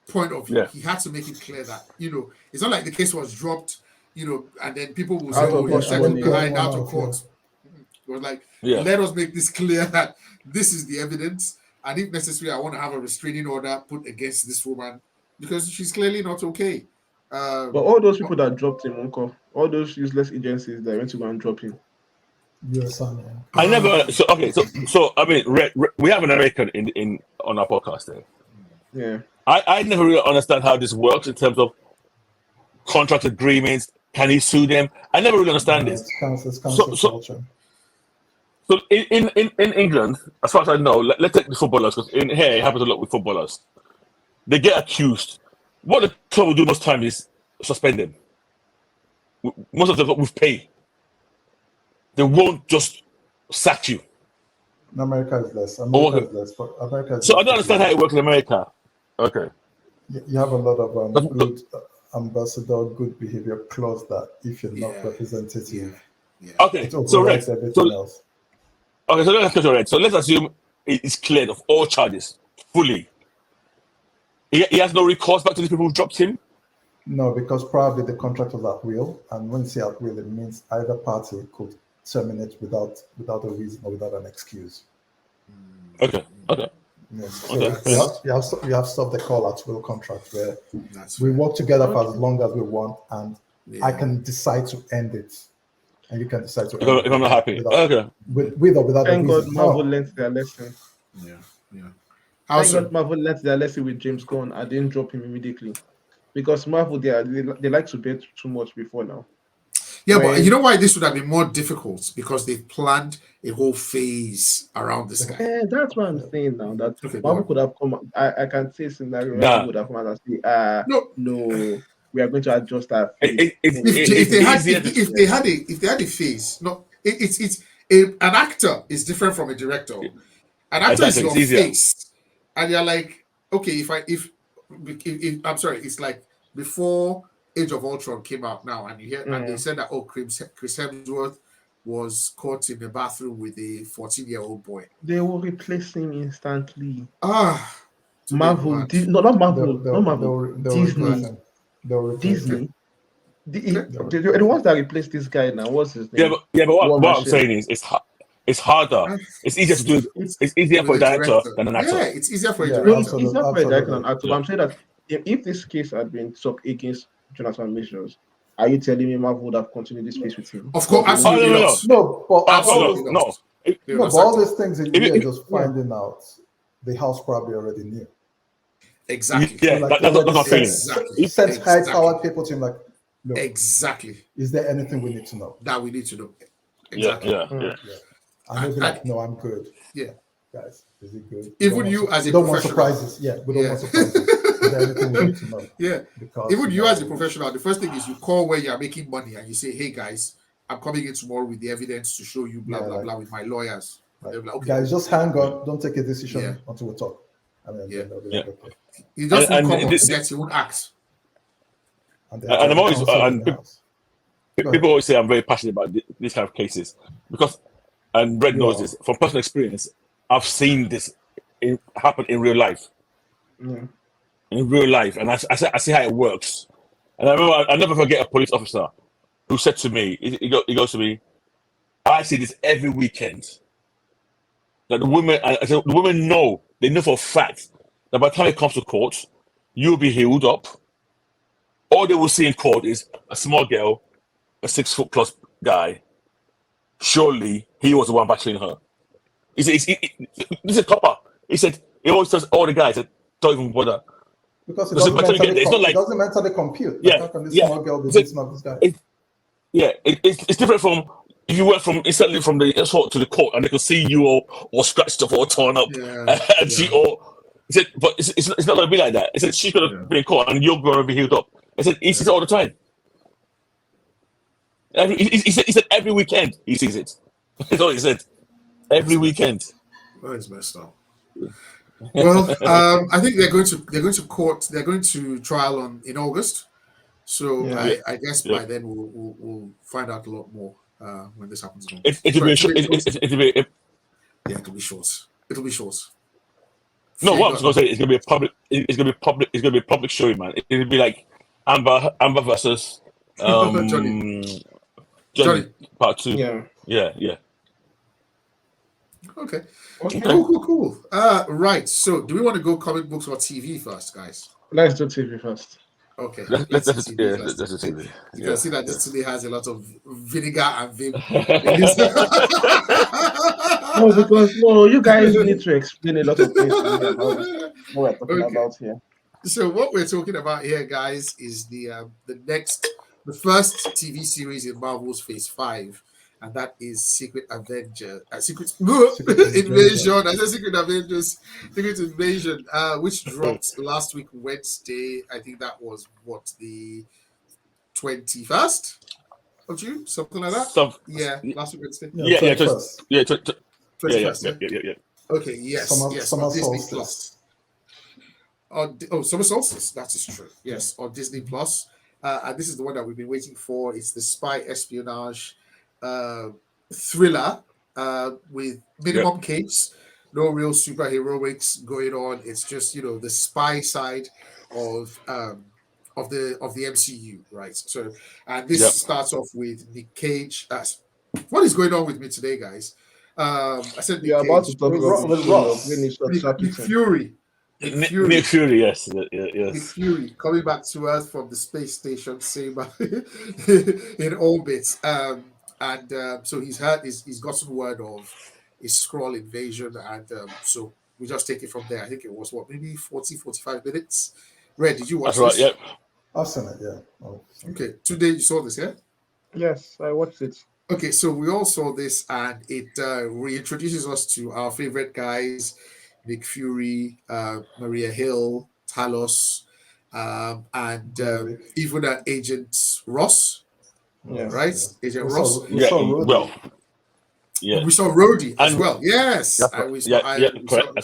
point of view, yeah, he had to make it clear that it's not like the case was dropped, and then people will say, Out "Oh, of you hush Yeah, and settled then money. playing behind one out of out. Yeah. court." It was like, yeah. let us make this clear that this is the evidence, and if necessary, I want to have a restraining order put against this woman because she's clearly not okay. But Um, all those but people that dropped him, Uncle, all those useless agencies that went to go and drop him. US Army. I never. um, So okay. So I mean, we have an American in on our podcast there. Yeah. I never really understand how this works in terms of contract agreements. Can he sue them? I never really understand this. It's So council so culture. so in England, as far as I know, let's take the footballers because in here it happens a lot with footballers. They get accused. What the club will do most times is suspend them. Most of them with pay. They won't just sack you. In America is less. Or America is less. But America is so I less don't understand how forgiving. it works in America. Okay. You have a lot of But- good ambassador, good behavior clause that if you're not Yeah. representative, yeah. Okay. it So overrides Rex. everything So else. okay. So let's go right. So let's assume it's cleared of all charges fully. He has no recourse back to the people who dropped him. No, because probably the contract was at will, and when you say at will, it means either party could terminate without a reason or without an excuse. Okay. Okay. Yes. So Okay. you have stuff they call at will contract where That's we right. work together for as long as we want, and Yeah. I can decide to end it, and you can decide to end it If I'm not happy. Okay. with or without a Thank God reason. Marvel No, learned their lesson. Yeah. Thank Also, God Marvel learned their lesson with James Gunn. I didn't drop him immediately. Because Marvel, they like to bet too much before now. yeah, but When- you know why this would have been more difficult? Because they planned a whole phase around this guy. that's what I'm saying now. That Okay, go Marvel on. could have come. I can see a scenario where Nah. Marvel would have come out and say, no, we are going to adjust our phase. It's If they had easier to- if they had a phase, no, an actor is different from a director. An actor is Exactly, your it's easier. face, and you're like, okay, if I'm sorry, it's like before Age of Ultron came out now, and you hear and they said that Chris Hemsworth was caught in the bathroom with a 14-year-old boy. They will replace him instantly. To Marvel, be glad. not Marvel, they'll- not Marvel. they'll Disney. replace him. They'll replace him. Disney. The ones that replaced this guy now, what's his name? Yeah, but War what I'm Machine. saying is it's harder. It's easier to do. It's easier for a With a director than an actor. Yeah, it's easier for a Yeah, director. No, it's not for a director and absolutely. actor. But I'm saying that if this case had been stuck against Jonathan Majors, are you telling me Marvel would have continued this case with him? Of course, Or absolutely no. not. No, but Absolutely no, not. no. They were no, not but all acting. these things that If- you're if- just finding out, the house probably already knew. Exactly. Yeah, Like, that's what I'm already feeling. Exactly. Sent high Exactly. powered people to him like, look, Exactly. is there anything we need to know? That we need to know. Yeah, Exactly. yeah. And they'll be like, no, I'm good. Yeah. Guys, is it good? Even you as a don't want professional. surprises. Yeah, we don't Yeah. want surprises. Is there anything we need to know? Yeah. Because Even you as a professional, the first thing is you call where you're making money and you say, hey guys, I'm coming in tomorrow with the evidence to show you blah Yeah, blah like- blah with my lawyers. And they'll be like, okay. Guys, just hang on. Don't take a decision Yeah. until we talk. And then Yeah. they'll be like, okay. He just And- won't and come this- up to get, he won't act. And And I'm always- counsel in and the pe- house. Go ahead. People always say I'm very passionate about these kind of cases because, and Brett knows Yeah. this from personal experience. I've seen this happen in real life. Yeah. In real life, and I see how it works. And I remember, I never forget a police officer who said to me, he goes to me, I see this every weekend. That the women, I said, the women know, they know for a fact that by the time it comes to court, you'll be healed up. All they will see in court is a small girl, a 6 foot plus guy. Surely he was the one battling her. He said, this is a copper. He said, he always tells all the guys that don't even bother. Because it Because doesn't by the time you get mentally, there, it's not it like, doesn't mentally compute. Like, yeah, how can this yeah. small girl be He said, beating up this guy? it's different from if you went from instantly from the assault to the court and they could see you or scratched up or torn up. Yeah, And he said, but it's not going to be like that. He said, she's going to be in court and you're going to be healed up. He said, he sees it all the time. He said every weekend he sees it. That's all he said. Every weekend. That is messed up. Well, I think they're going to court. They're going to trial in August. So Yeah. I guess by then we'll find out a lot more when this happens. It'll be short. It'll be yeah, it'll be short. It'll be short. no. What I was going to say, it's going to be a public. It's going to be public. It's going to be a public showing, man. It'll be like Amber versus Johnny part 2. Yeah. Okay. Okay. Cool. Right. So, do we want to go comic books or TV first, guys? Let's do TV first. Okay. That's do the TV first. TV. You can see that this today has a lot of vinegar and vim. No, because you guys need to explain a lot of things to me about what we're talking about here. So what we're talking about here, guys, is the first TV series in Marvel's Phase 5, and that is Secret Invasion. I said Secret Avengers, Secret Invasion, which dropped last week Wednesday. I think that was the 21st of June, something like that. Last week Wednesday. Yeah. 21st. Yeah. Okay. Yes. Summer on Disney solstice. Plus. Summer solstice. That is true. Yes, on Disney Plus. And this is the one that we've been waiting for. It's the spy espionage thriller with minimum capes, no real superheroics going on. It's just the spy side of the MCU, right? So, and this starts off with Nick Cage. What is going on with me today, guys? I said Nick Cage. About to talk about Nick Fury. Nick Fury, yes. Nick Fury coming back to Earth from the space station, same in orbit. So he's gotten word of a Skrull invasion, and so we just take it from there. I think it was maybe 40-45 minutes. Red, did you watch this? That's right. Yep. I've seen it. Yeah. Okay. Today you saw this, yeah? Yes, I watched it. Okay, so we all saw this, and it reintroduces us to our favorite guys. Nick Fury, Maria Hill, Talos, and even Agent Ross, right? Yes. Agent Ross. We saw Rhodey. We saw Rhodey as well. Yes. That's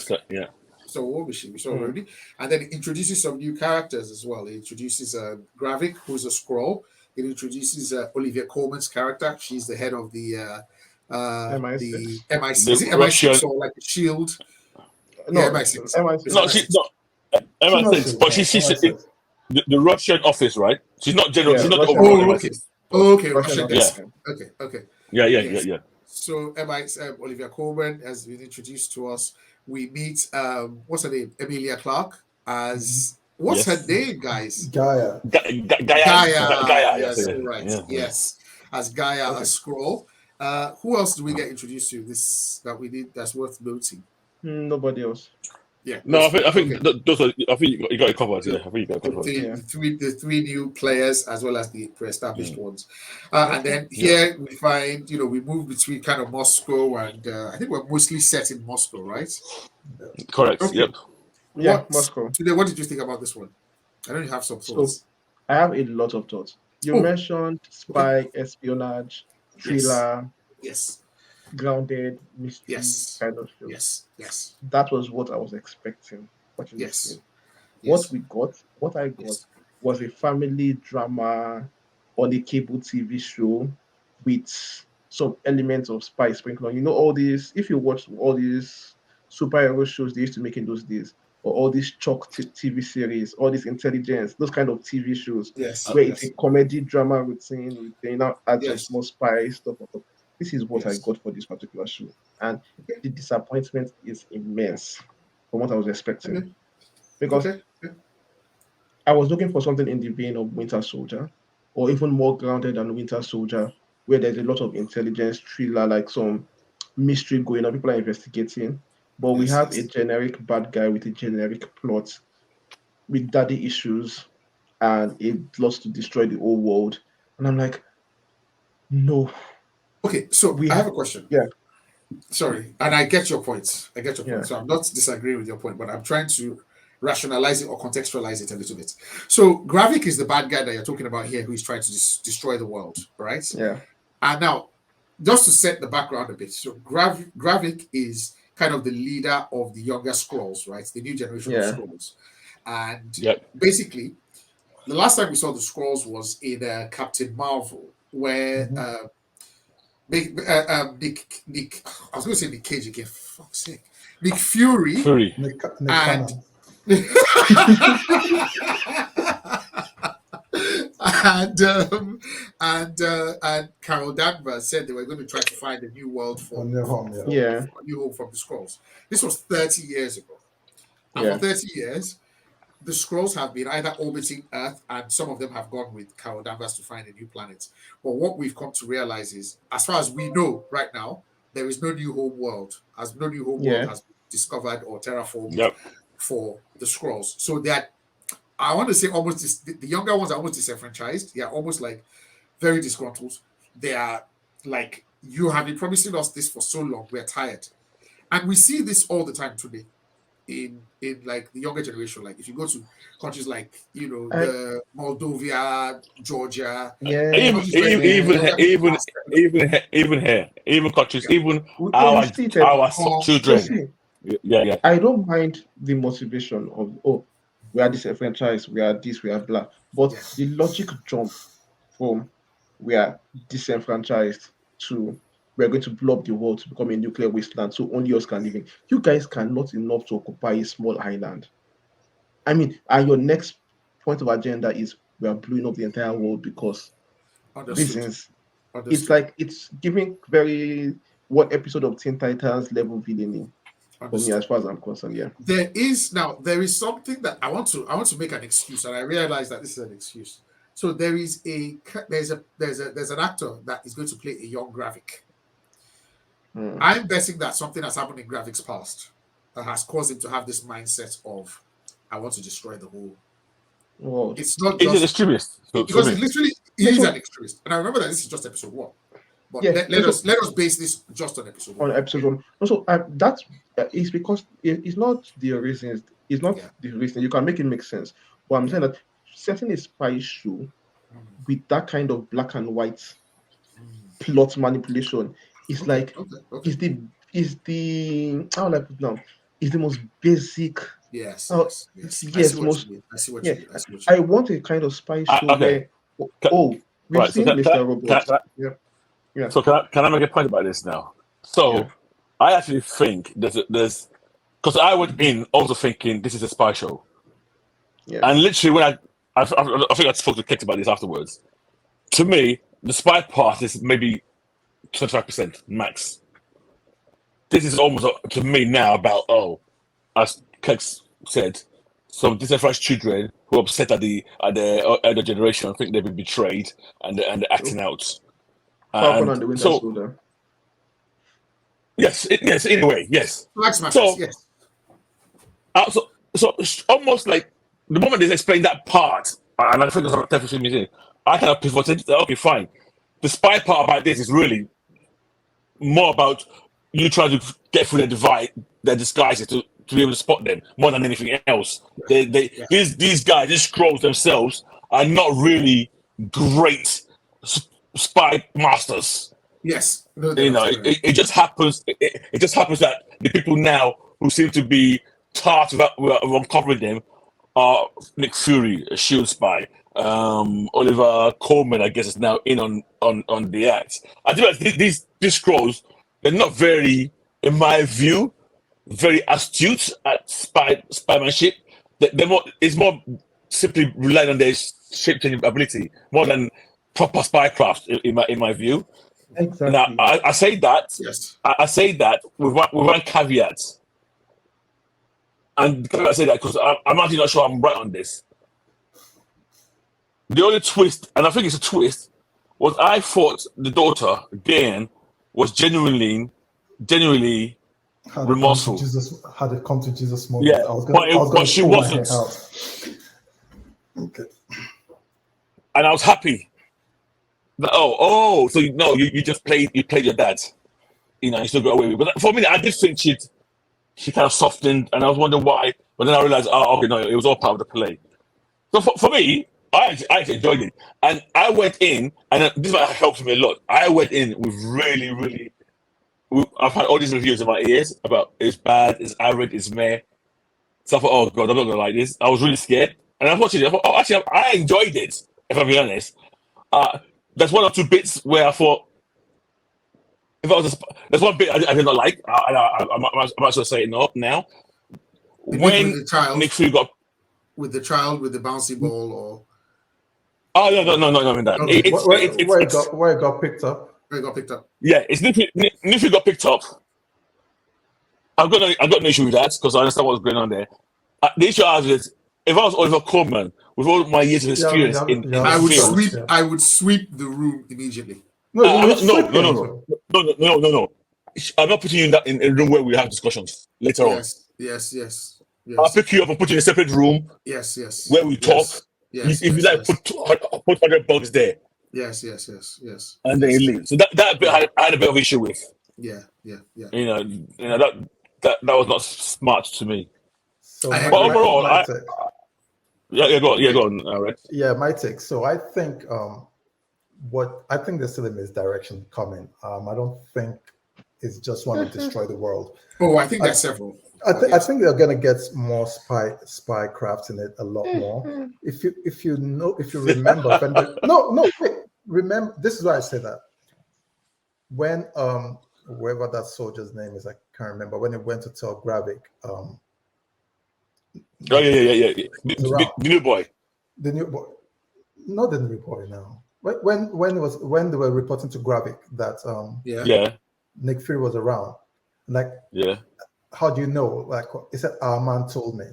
correct. Yeah. So what was she? We saw Rhodey. And then it introduces some new characters as well. It introduces Gravik, who's a Skrull. It introduces Olivia Colman's character. She's the head of the MI6. the MI6. The Is it MI6 or like a shield? No, MI6. MI6. No, she's not MI6, but she's the Russian office, right? She's not general. She's not the overall MI6. Okay. Russian desk. Okay. Yeah. So Olivia Colman has been introduced to us. We meet what's her name? Emilia Clarke as what's her name, guys? Gaia. Gaia. Yes, right. Yeah. Yes, as Gaia, a Skrull. Who else do we get introduced to? This that we did that's worth noting. Nobody else. Yeah. No, I think those are. I think you got it covered. Yeah, I think you got it covered. The three new players as well as the pre-established ones, and then here we find we move between kind of Moscow and I think we're mostly set in Moscow, right? Correct. Okay. Yep. Yeah, Moscow. Today, what did you think about this one? I know you have some thoughts. So, I have a lot of thoughts. You mentioned spy, espionage, thriller, yes, grounded, mystery kind of show. Yes. That was what I was expecting. What I got was a family drama on a cable TV show with some elements of spy sprinkled on. All these, if you watch all these superhero shows they used to make in those days, or all these chalk TV series, all this intelligence, those kind of TV shows, where it's a comedy drama routine with add some small spy stuff. This is what I got for this particular show, and the disappointment is immense from what I was expecting, because I was looking for something in the vein of Winter Soldier, or even more grounded than Winter Soldier, where there's a lot of intelligence thriller, like some mystery going on. People are investigating, but we have a generic bad guy with a generic plot with daddy issues and it lost to destroy the whole world. And I'm like, no. Okay, so I have a question. Yeah. Sorry, and I get your point. Yeah. So I'm not disagreeing with your point, but I'm trying to rationalize it or contextualize it a little bit. So Gravik is the bad guy that you're talking about here, who is trying to destroy the world, right? Yeah. And now, just to set the background a bit, so Gravik is kind of the leader of the younger Skrulls, right? The new generation of Skrulls. And basically, the last time we saw the Skrulls was in Captain Marvel, where Nick, I was going to say Nick Cage again, for fuck's sake. Nick Fury. Nick and and Carol Danvers said they were going to try to find a new world for New Home from the Skrulls. This was 30 years ago. And for 30 years, the Skrulls have been either orbiting Earth, and some of them have gone with Carol Danvers to find a new planet. But what we've come to realize is, as far as we know right now, there is no new home world. As no new home world has been discovered or terraformed for the Skrulls. So that I want to say almost the younger ones are almost disenfranchised. They are almost like very disgruntled. They are like, you have been promising us this for so long. We're tired. And we see this all the time today. In like the younger generation, like if you go to countries like the Moldova, Georgia, even countries, even our children. I don't mind the motivation of we are disenfranchised, we are this, we are blah, but the logic jump from we are disenfranchised to we're going to blow up the world to become a nuclear wasteland, so only us can live in. You guys cannot enough to occupy a small island. I mean, and your next point of agenda is we are blowing up the entire world because reasons. It's like it's giving very what episode of Teen Titans level villainy for me, as far as I'm concerned. Yeah. There is something that I want to make an excuse, and I realize that this is an excuse. So there's an actor that is going to play a young Gravik. I'm betting that something has happened in Gravik's past that has caused him to have this mindset of, I want to destroy the whole. It's not just an extremist. Because he's an extremist. And I remember that this is just episode 1. But let us base this just on episode 1. On episode 1. Also, that is because it's not the reasons. It's not the reason. You can make it make sense. But I'm saying that setting a spy show with that kind of black and white plot manipulation is like is the how will I put it now? Is the most basic. Yes. I see what you mean. I want a kind of spy show where we've seen Mr. Robot. So can I make a point about this now? So I actually think there's because I went in also thinking this is a spy show. Yeah. And literally when I think I spoke to Kit about this afterwards. To me, the spy part is maybe 25% max. This is almost to me now about as Kex said, some disenfranchised children who are upset at the elder generation think they've been betrayed and they're acting out. Falcon and the Winter Soldier. Yes. Anyway, yes. Flag smashers, yes. So almost like the moment they explain that part, and I think it's on a television meeting, I kind of pivoted. Okay, fine. The spy part about this is really more about you trying to get through their disguises to be able to spot them more than anything else. These guys, these Skrulls themselves, are not really great spy masters. Yes, it just happens. It just happens that the people now who seem to be tasked with uncovering them are Nick Fury, a Shield spy. Oliver Coleman, I guess, is now in on the act. I think that these Skrulls, they're not very, in my view, very astute at spymanship. It's more simply relying on their shape-changing ability more than proper spycraft, in my view. Exactly. Now, I say that. Yes. I say that with one caveat, and I say that because I'm actually not sure I'm right on this. The only twist, and I think it's a twist, was I thought the daughter, Dan, was genuinely genuinely remorseful. Had it come to Jesus moment. Yeah, I was gonna but she pull my wasn't. hair out. Okay. And I was happy. So you just played your dad. You know, you still got away with it. But for me, I did think she kind of softened, and I was wondering why. But then I realized, okay, no, it was all part of the play. So for me, I actually enjoyed it, and I went in, and this helped me a lot. I went in with really, really. I've had all these reviews in my ears about it's bad, it's average, it's meh. So I thought, oh god, I'm not gonna like this. I was really scared, and unfortunately, I thought, actually, I enjoyed it. If I'm being honest, there's one or two bits where I thought, if I was, there's one bit I did not like. I'm not sure to say it now. When Nick Fury got with the child with the bouncy ball, or no, I mean that. Okay. Where it got picked up. Where it got picked up. Yeah, it's Nick Fury got picked up. I've got no issue with that because I understand what's going on there. The issue I have is if I was Oliver Coleman with all my years of experience in I the would field, sweep. I would sweep the room immediately. No. I'm not putting you in a room where we have discussions later on. Yes. I'll pick you up and put you in a separate room. Yes. Where we talk. If you like, put 100 bucks there. Yes. And then you leave. So that bit I had a bit of issue with. Yeah. You know that was not smart to me. So but overall, go on, Red. Yeah, my take. So I think there's still a misdirection coming. I don't think it's just want to destroy the world. Oh, I think there's several. I think they're gonna get more spy crafts in it a lot more. If you remember, remember this is why I say that. When whoever that soldier's name is, I can't remember, when he went to tell Gravik, yeah. The new boy. The new boy, not the new boy now. When they were reporting to Gravik that Nick Fury was around, like how do you know? Like he said, our man told me.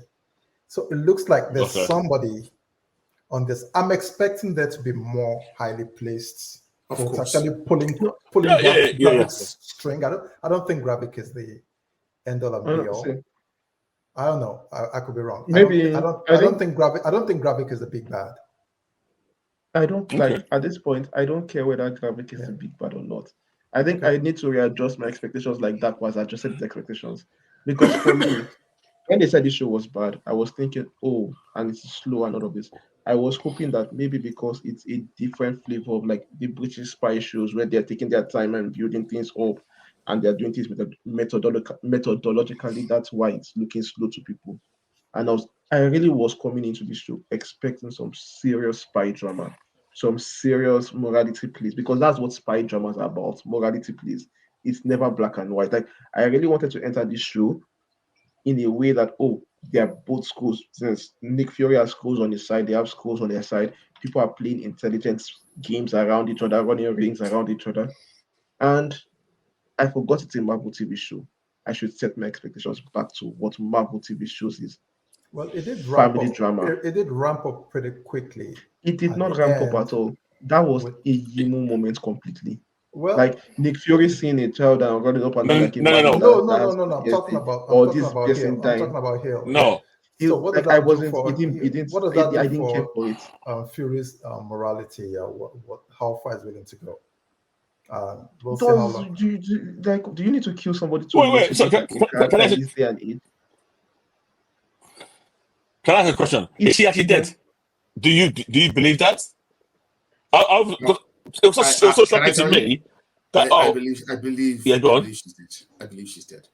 So it looks like there's somebody on this. I'm expecting there to be more highly placed folks actually pulling Gravik's string. I don't think Gravik is the end all and be all. I don't know. I could be wrong. Maybe I don't think Gravik is the big bad. I don't like at this point. I don't care whether Gravik is the big bad or not. I think I need to readjust my expectations like that was adjusted his expectations. Because for me, when they said this show was bad, I was thinking, and it's slow and all of this. I was hoping that maybe because it's a different flavor of like the British spy shows where they're taking their time and building things up and they're doing things methodologically, that's why it's looking slow to people. And I really was coming into this show expecting some serious spy drama, some serious morality plays, because that's what spy dramas are about, morality plays. It's never black and white. Like I really wanted to enter this show in a way that they are both schools. Since Nick Fury has schools on his side, they have schools on their side. People are playing intelligence games around each other, running rings around each other. And I forgot it's a Marvel TV show. I should set my expectations back to what Marvel TV shows is. Well, it did family drama. It did ramp up pretty quickly. It did not ramp up at all. That was a Yimo moment completely. Well, like Nick Fury seeing a child and running up and down like no. I'm talking about Hill. No. So what does I wasn't. What does that do I didn't care for it. Fury's morality. How far is willing to go? We'll see how long. Do you need to kill somebody to wait? So can I ask a question? Is she actually dead? Do you believe that? It was so shocking to me. I believe. Yeah, go on. I believe she's dead.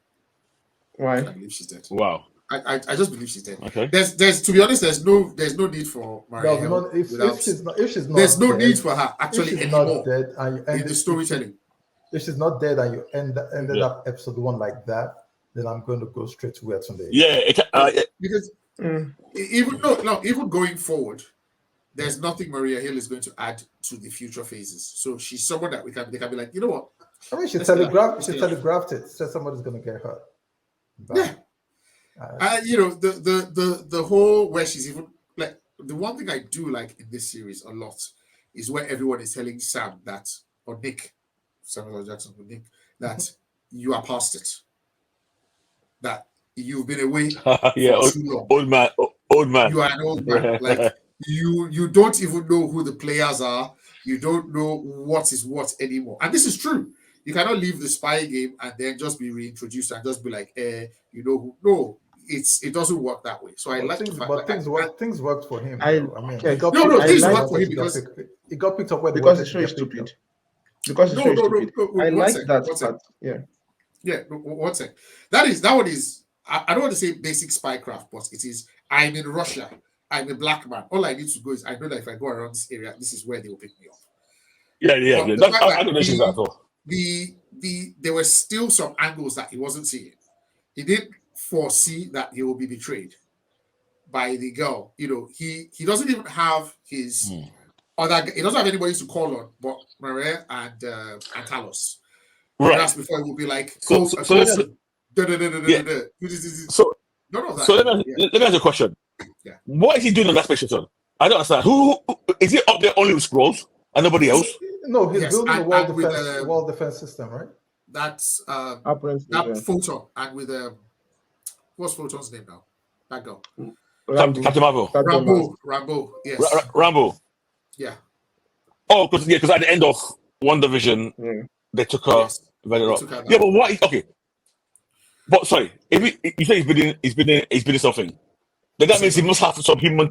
Why? I believe she's dead. Wow. I just believe she's dead. Okay. There's to be honest, there's no need for Maria. If she's not there's no dead, need for her actually anymore. Not dead, and you end in the storytelling. If she's not dead and you ended up episode 1 like that, then I'm going to go straight to where today. Yeah, because even going forward, there's nothing Maria Hill is going to add to the future phases. So she's someone that they can be like, you know what? I mean, she telegraphed it. Said somebody's going to get hurt. But, yeah. The whole where she's even like the one thing I do like in this series a lot is where everyone is telling Sam that or Nick, Samuel L. Jackson or Nick, that you are past it. That you've been away yeah, for too long. Old man. You are an old man. Like you don't even know who the players are. You don't know what is what anymore. And this is true. You cannot leave the spy game and then just be reintroduced and just be like, you know who? No, it doesn't work that way. So I like things, the fact but that things worked for him. I mean, okay, things worked for him because he got picked up where because it's very stupid. Because it's very stupid. I like that part. Yeah. Yeah, one sec. That one is I don't want to say basic spycraft, but it is I'm in Russia. I'm a black man. All I need to go is I know that if I go around this area, this is where they will pick me up. Yeah. I don't mention that at all. There were still some angles that he wasn't seeing. He didn't foresee that he will be betrayed by the girl. You know, he doesn't even have his he doesn't have anybody to call on but Maria and Talos. Right. That's before it will be like so let me ask you a question. Yeah. What is he doing on that space station? I don't understand. Who is he up there only with scrolls and nobody else? No, he's building a wall defense system, right? That's that Photon and with what's Photon's name now? That girl. Captain Marvel. Rambo. Yes. Rambo. Yeah. Oh, because at the end of WandaVision, they took her. Yes. Yeah, but what? Okay. But sorry, if you say he's building something, then that means he must have some human.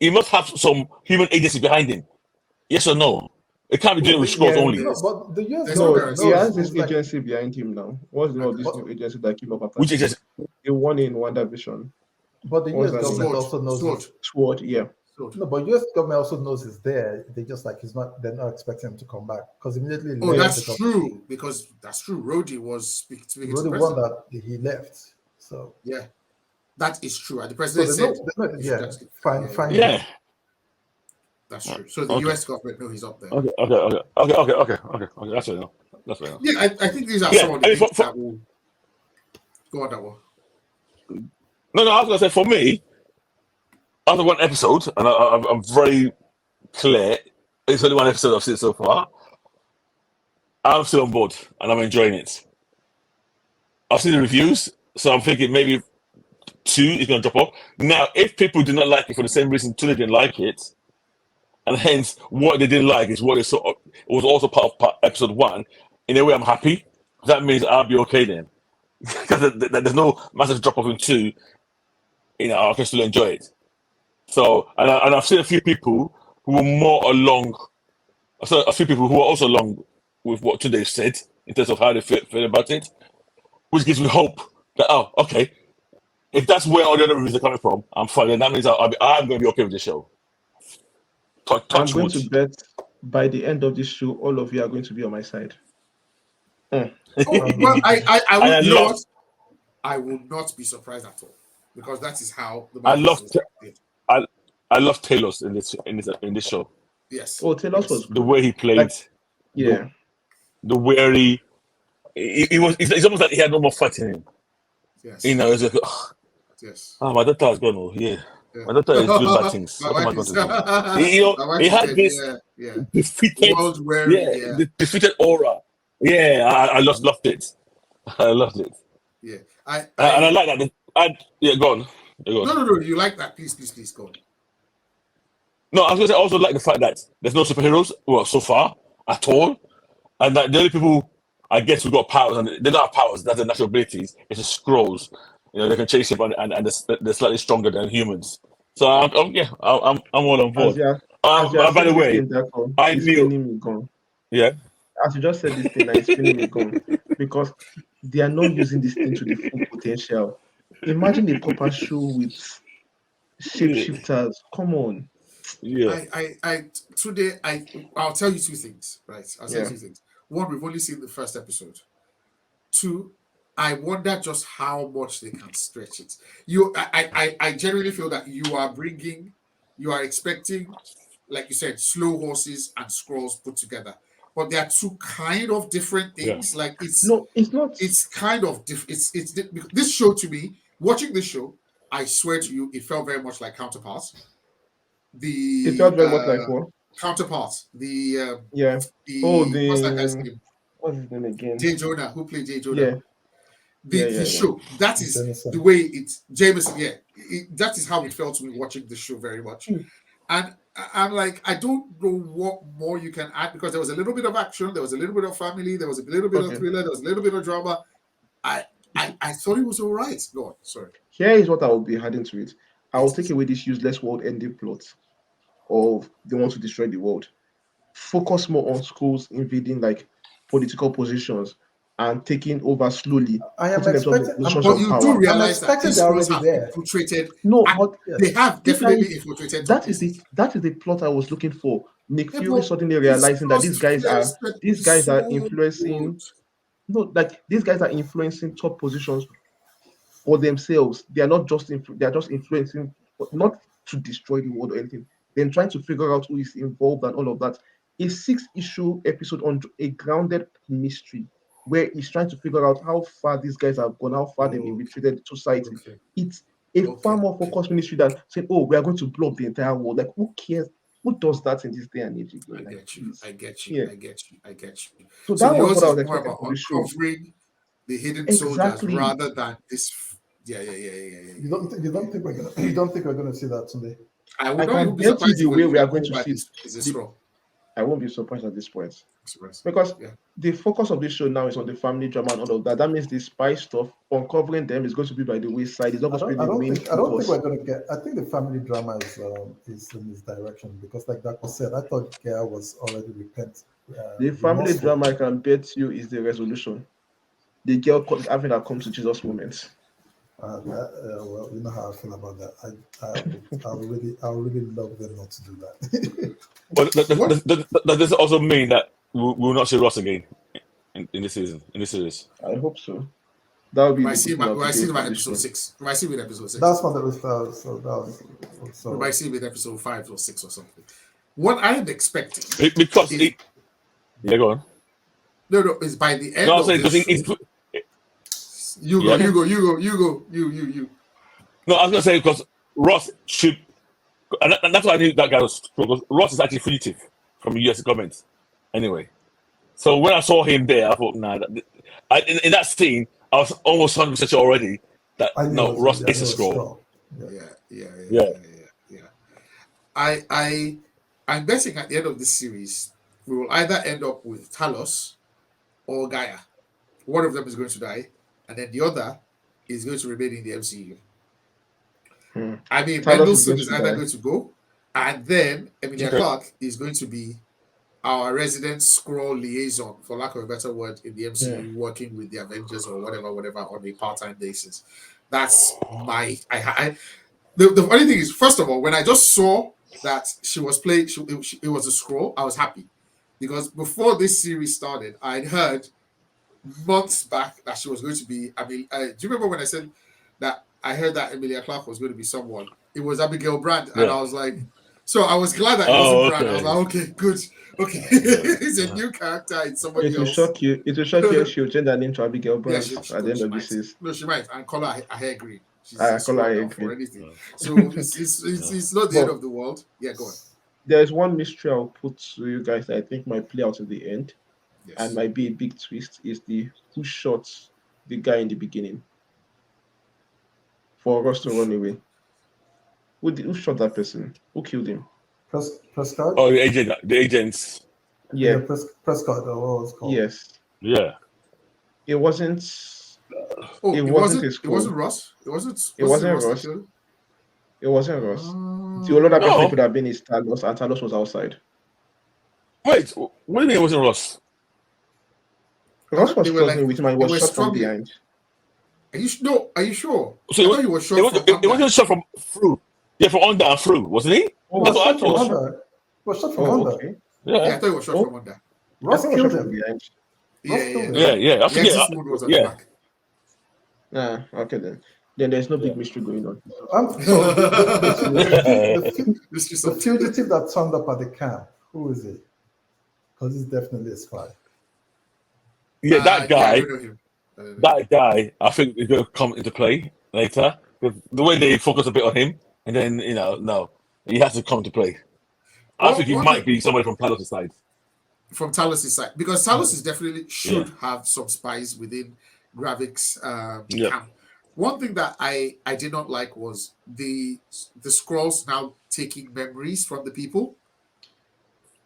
He must have some human agency behind him. Yes or no? It can't be doing with scrolls only. No, but the US he has this agency behind him now. What's the name of this new agency that came up after? Which agency? The one in WandaVision. But the US government also knows SWORD, yeah. No, but US government also knows he's there. They just like they're not expecting him to come back because immediately. Oh, that's true. Because that's true. Rhodey was speaking to the president. One that he left. So yeah, that is true. And the president said, fine. Yeah, that's true. So the US government know he's up there. Okay. That's fair enough. Yeah, I think these are some of the things that will go on that one. No, I was gonna say for me, after one episode, and I'm very clear, it's only one episode I've seen so far. I'm still on board and I'm enjoying it. I've seen the reviews, so I'm thinking maybe 2 is going to drop off. Now, if people do not like it for the same reason 2 didn't like it, and hence what they didn't like is what they saw, it was also part of episode 1. In a way, I'm happy. That means I'll be okay then, because there's no massive drop off in 2. You know, I can still enjoy it. So, and I've seen a few people who were more along. I saw a few people who were also along with what today said in terms of how they feel about it, which gives me hope that okay, if that's where all the other reviews are coming from, I'm fine. And that means I'm going to be okay with the show. I'm going to bet by the end of this show, all of you are going to be on my side. Well, I will not be surprised at all because that is how the I love Talos in this show. Yes. Oh, Talos was the way he played. Yeah. The way it's almost like he had no more fight in him. Yes. You know, it's like, yes. My daughter has gone. Oh, yeah. My daughter is doing bad things. He had this defeated, defeated aura. Yeah, I loved it. I loved it. Yeah, and I like that. Go on. No. You like that? Please, go on. No, I was going to say I also like the fact that there's no superheroes, well, so far at all, and that the only people I guess who got powers, and they don't have powers, that's their natural abilities. It's the scrolls. You know, they can chase him, and they're slightly stronger than humans. So I'm all on board. By the way, I knew. Yeah. As you just said, this thing is spinning me gone because they are not using this thing to the full potential. Imagine a proper show with shapeshifters. Come on. Yeah. I'll tell you 2 things, right? I'll tell you 2 things. 1, we've only seen the first episode. 2, I wonder just how much they can stretch it. I generally feel that you are expecting, like you said, slow horses and scrolls put together. But they are 2 kind of different things. Yeah. Like it's not. It's kind of different. It's this show to me. Watching this show, I swear to you, it felt very much like Counterparts. It felt very much like what? Counterparts. What's that guy's name? What's his name again? Jay Jonah, who played Jay Jonah. Yeah. The show, that is the way it's Jameson. Yeah, that is how it felt to me watching the show very much. And I'm like, I don't know what more you can add, because there was a little bit of action, there was a little bit of family, there was a little bit of thriller, there was a little bit of drama. I thought it was all right. Go on, sorry. Here is what I will be adding to it. I will take away this useless world-ending plot of they want to destroy the world. Focus more on schools invading like political positions and taking over slowly. I am expecting. But you do realize that these schools have infiltrated. No, but they have definitely infiltrated. That is the plot I was looking for. Nick Fury suddenly realizing that these guys are influencing. No, like these guys are influencing top positions for themselves. They are not just they are just influencing, but not to destroy the world or anything. Then trying to figure out who is involved and all of that. A 6-issue episode on a grounded mystery, where he's trying to figure out how far these guys have gone, how far they've infiltrated society. It's a far more focused ministry than saying, "Oh, we are going to blow up the entire world." Like, who cares? Who does that in this day and age? I get you. So that was what I was more about uncovering the hidden soldiers rather than this. Yeah. You don't think we're gonna see that today? I can get you the way we are going to see it. I won't be surprised at this point, because the focus of this show now is on the family drama and all of that. That means the spy stuff, uncovering them, is going to be by the wayside. It's not going to be the main focus. I don't think we're going to get. I think the family drama is in this direction, because, like Dr. said, I thought Gail was already repent. The family drama, I can bet you, is the resolution. The girl having a come to Jesus moment. Well, you know how I feel about that. I really love them not to do that. But does this also mean that we will not see Ross again in this season, in this series? I hope so. That would be. I see him at episode 6. I see him with episode 6. That's what it was. So I see him with episode 5 or 6 or something. What I am expecting, because go on. No, it's by the end of this show. You go. No, I was gonna say, because Ross should, and that's why I knew that guy was. Because Ross is actually fugitive from the US government, anyway. So when I saw him there, I thought, nah. In that scene, I was almost 100% sure already that Ross is a Skrull. Yeah. I'm betting at the end of this series, we will either end up with Talos or Gaia. One of them is going to die, and then the other is going to remain in the MCU. I mean, Mendelssohn is either going to go, and then Emilia Clarke is going to be our resident Skrull liaison, for lack of a better word, in the MCU, working with the Avengers or whatever, on a part-time basis. That's my... The funny thing is, first of all, when I just saw that she was playing, it was a Skrull, I was happy. Because before this series started, I'd heard months back that she was going to be... do you remember when I said that I heard that Emilia Clarke was going to be someone? It was Abigail Brandt, and I was like... So I was glad that it wasn't Brandt. I was like, okay, good. Okay. It's a new character. It's somebody else. It will shock you if she'll change her name to Abigail Brandt at the end of this season. No, she might. And call her hair green. I call her hair green. For anything. So it's not the end of the world. Yeah, go on. There's one mystery I'll put to you guys that I think might play out at the end, and might be a big twist, is who shot the guy in the beginning for us to run away. Who shot that person? Who killed him? Prescott? Oh, the agents. Yeah. Prescott, what was it called? Yes. Yeah. It wasn't. It wasn't Ross. It wasn't Ross. It wasn't Ross. It wasn't Ross. The only other person could have been is Talos, and Talos was outside. Wait, what do you mean it wasn't Ross? Ross was struggling with him and was shot from behind. Are you sure? So I thought he was shot from under. It wasn't shot from through. Yeah, from under and through, wasn't he? Oh, That's what I thought. He was shot from under. Okay. Yeah, I thought he was shot from under. Ross killed him. Yeah. I forget. Yeah. Okay then. Then there's no big mystery going on. The fugitive that turned up at the camp, who is it? Because he's definitely a spy. Yeah, that guy. That guy, I think, is going to come into play later. The way they focus a bit on him, and then no, he has to come to play. I think he might be somebody from Talos' side. from Talos' side, because Talos is definitely should have some spies within Gravik's camp. One thing that I did not like was the scrolls now taking memories from the people.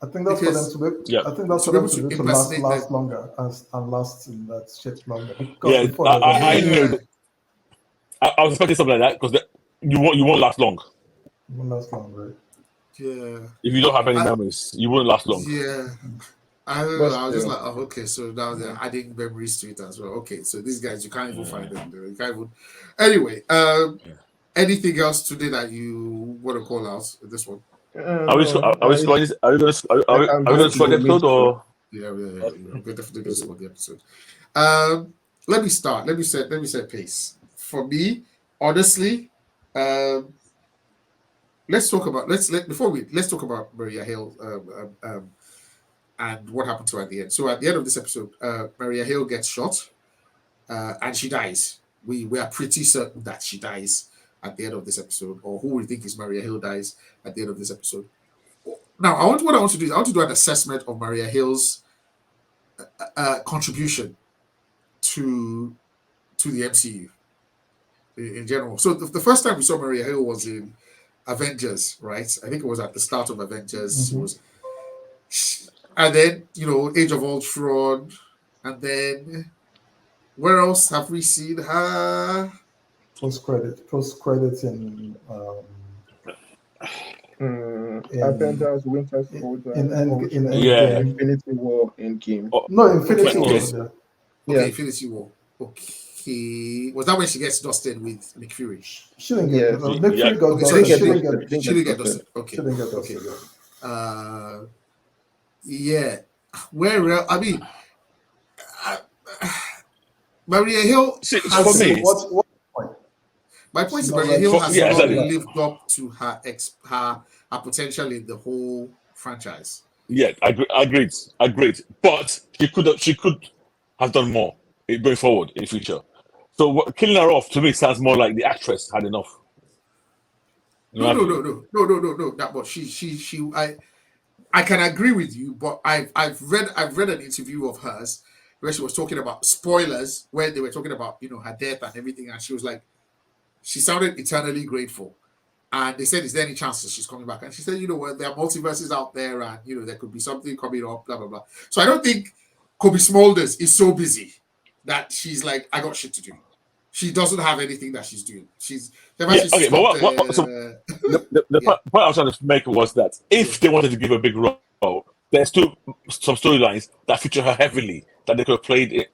I think that's because, for them to be. I think that's for them to do to last longer and last in that shit longer. Because before I knew. I was expecting something like that because you won't last long. You won't last long, right? Yeah. If you don't have any memories, you won't last long. Yeah. I don't know. I was just like, oh, okay. So now they're adding memories to it as well. Okay, so these guys, you can't even find them. You can't even. Anyway, anything else today that you want to call out? This one. Are we going to the episode or? Yeah. We're definitely going to support the episode. Let me start. Let me set pace. For me, honestly, let's talk about Maria Hill and what happened to her at the end. So at the end of this episode, Maria Hill gets shot and she dies. We are pretty certain that she dies at the end of this episode, or who we think is Maria Hill dies at the end of this episode. Now, I want to do an assessment of Maria Hill's contribution to the MCU in general. So the first time we saw Maria Hill was in Avengers, right? I think it was at the start of Avengers. Mm-hmm. And then, Age of Ultron. And then, where else have we seen her? Post credits in Avengers, Winter Soldier, in Infinity War, Endgame. Infinity War. Okay, Infinity War. Okay, was that when she gets dusted with Nick Fury? She didn't get Nick Fury got dusted. She didn't get dusted. Okay. She didn't get dusted. Yeah. Where? I mean, Maria Hill. For me, what point? My point is Maria Hill has not lived up to her potential in the whole franchise. Yeah, agreed. But she could have done more going forward in the future. So killing her off to me sounds more like the actress had enough. No. But I can agree with you, but I've read an interview of hers where she was talking about spoilers, where they were talking about her death and everything, and she was like, she sounded eternally grateful. And they said, is there any chance that she's coming back? And she said, there are multiverses out there, and there could be something coming up, blah blah blah. So I don't think Kobe Smulders is so busy that she's like, I got shit to do. She doesn't have anything that she's doing. The point I was trying to make was that if they wanted to give her a big role, there's still some storylines that feature her heavily that they could have played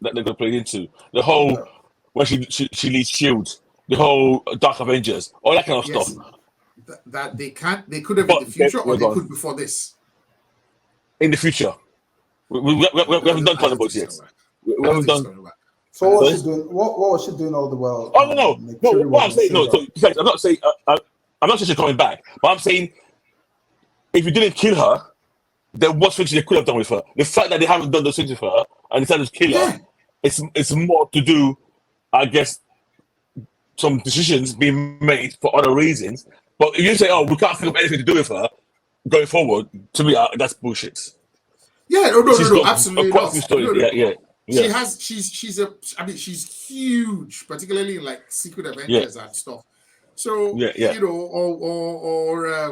into. The whole when she leads Shield, the whole Dark Avengers, all that kind of stuff. That they can't. They could have in the future, or they could before this. In the future, we haven't done Thunderbolts yet. We haven't done. So what was she doing? What was she doing all the while? Oh no! What I'm saying, I'm not saying I'm not saying she's coming back, but I'm saying if you didn't kill her, then what things they could have done with her? The fact that they haven't done those things with her and decided to kill her, it's more to do, I guess, some decisions being made for other reasons. But if you say, "Oh, we can't think of anything to do with her going forward," to me, that's bullshit. Yeah, no, absolutely not. Yeah. She's huge, particularly in like Secret Avengers and stuff. So or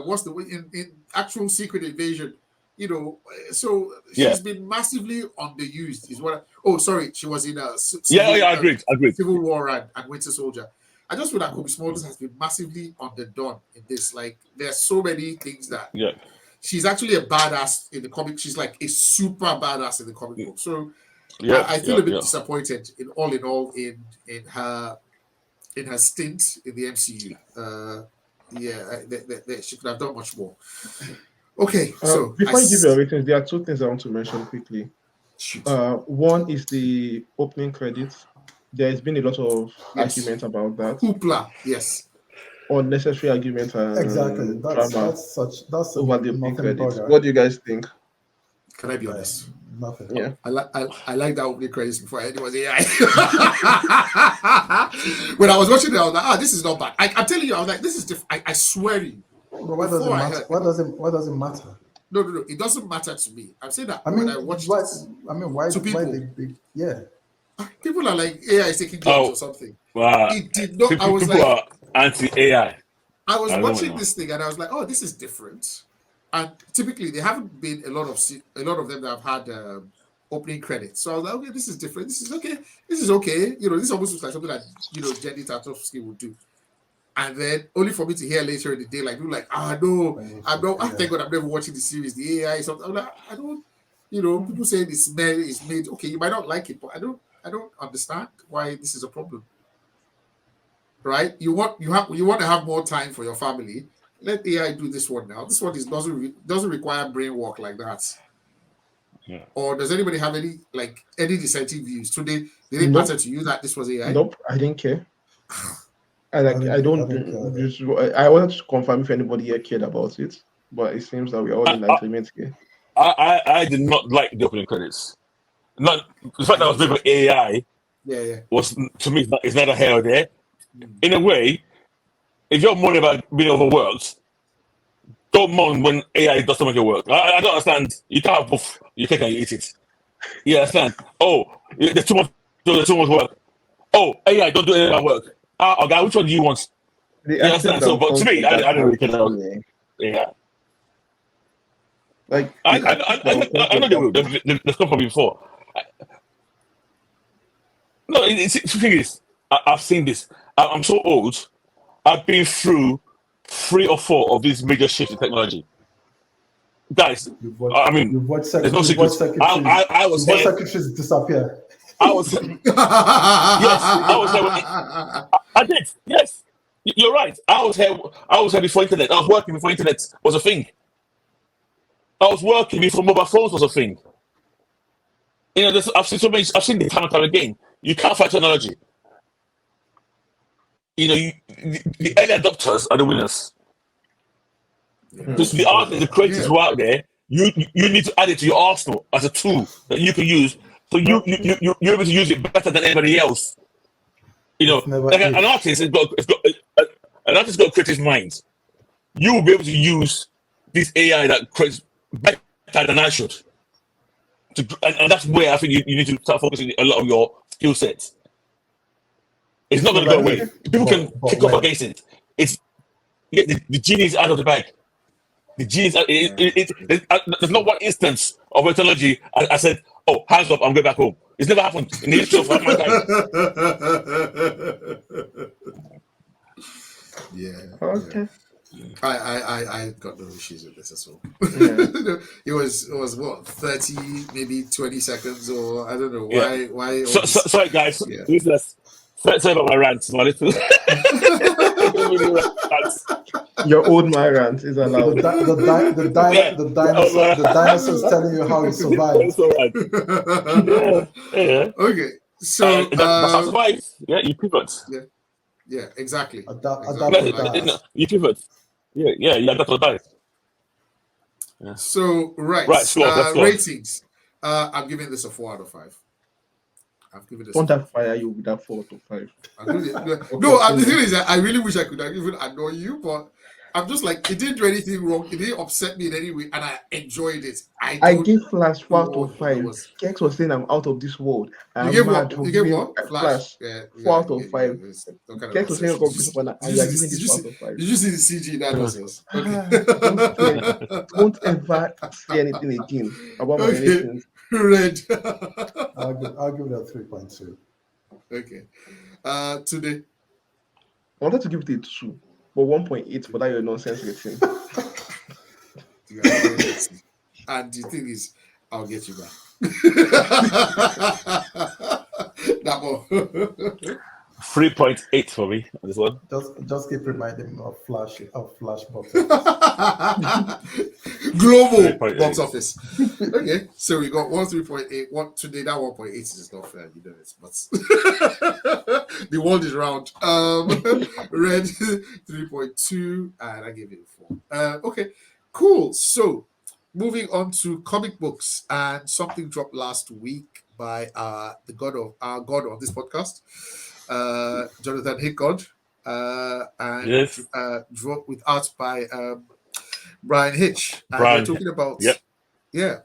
what's the in actual Secret Invasion, so she's been massively underused. Is what? She was in agreed. Civil War and Winter Soldier. I just feel that Kobe Smulders has been massively underdone in this. Like, there's so many things that she's actually a badass in the comic. She's like a super badass in the comic book. So I feel a bit disappointed in all in her stint in the MCU. She could have done much more. Okay, so before I give you a rating, there are two things I want to mention quickly. One is the opening credits. There has been a lot of argument about that. Hoopla, yes. Unnecessary argument and exactly. That's over the opening credits. What do you guys think? Can I be honest? Nothing. Yeah. I like that opening credits before anyone was AI. When I was watching it, I was like, this is not bad. I'm telling you, I was like, this is different. I swear to you. But why does it matter? Why does it matter? No. It doesn't matter to me. I'm saying that when I watch this, why? To people, why yeah. People are like AI is taking jobs or something. It did not. I was people like, are anti-AI. I was watching this thing and I was like, oh, this is different. And typically, there haven't been a lot of them that have had opening credits. So I was like, okay, this is different. This is okay. This is okay. This almost looks like something that Jenny Tartovsky would do. And then only for me to hear later in the day, like people like, no, I'm not. I thank God I'm never watching the series, the AI something. I'm like, I don't. People saying it's made. Okay, you might not like it, but I don't understand why this is a problem. Right? You want to have more time for your family. Let AI do this one now. This one doesn't require brain work like that. Yeah. Or does anybody have any dissenting views? Today, did it matter to you that this was AI? Nope, I didn't care. I wanted to confirm if anybody here cared about it, but it seems that we're all in agreement here. I did not like the opening credits. Not the fact that I was made by AI. Yeah. Was, to me, it's neither here or there. In a way, if you're moaning about being overworked, don't moan when AI does some of your work. I don't understand. You can't have both. You can't eat it. You understand? Oh, there's too much work. Oh, AI, don't do any of that work. Okay, which one do you want? You understand? So, but to me, I don't really care about AI. Like, I know they will. They've come from before. No, the thing is, I've seen this. I'm so old. I've been through 3 or 4 of these major shifts in technology. Guys, you've watched there's no secret. I was here. Secretaries disappear. I was. Yes, I was here. I did. Yes, you're right. I was here before internet. I was working before internet was a thing. I was working before mobile phones was a thing. I've seen so many. I've seen the time and time again. You can't fight technology. The early adopters are the winners. Because the artists, the creators who are out there, you need to add it to your arsenal as a tool that you can use. So you're able to use it better than anybody else. Like an artist has got an artist got a creative mind. You will be able to use this AI that creates better than I should. And that's where I think you need to start focusing a lot of your skill sets. It's not going to go away. People can kick off against it. It's the genie is out of the bag. The genie is there's not one instance of technology I said, oh, hands up, I'm going back home. It's never happened in the history of mankind. Yeah. Okay. I got no issues with this as well. Yeah. it was what 30, maybe 20 seconds, or I don't know why. Sorry, guys. Yeah. Sorry about my rants. Your old man rant is allowed. The dinosaurs telling you how you survived. Yeah. Okay, so that's how survive. Yeah, you pivot. Yeah, exactly. You pivot. Yeah, that's what that is. Yeah. So right, ratings. I'm giving this a 4 out of 5. I've given this. Don't that fire you with that 4 to 5? The thing is that I really wish I could have even annoy you, but I'm just like, it didn't do anything wrong. It didn't upset me in any way, and I enjoyed it. I give Flash 4 out of 5. Kex was saying I'm out of this world. You gave what? Flash. 4 out of 5. Kex was saying I'm this one, and you're giving this 4 out of 5. Did you see the CG that was? Don't ever say anything again about my ratings. Red. I'll give it a 3.2. Okay. Today, I wanted to give it a 2, but 1.8 for that your nonsense rating. And the thing is, I'll get you back. That one. 3.8 for me on this one. Just keep reminding me of Flash box office. Global box office. Okay, so we got 3.8. Today that 1.8 is not fair, it, but the world is round. Red 3.2, and I gave it a 4. Okay, cool. So moving on to comic books, and something dropped last week by our god of this podcast. Jonathan Hickard, and yes. dropped with art by Brian Hitch. And we're talking about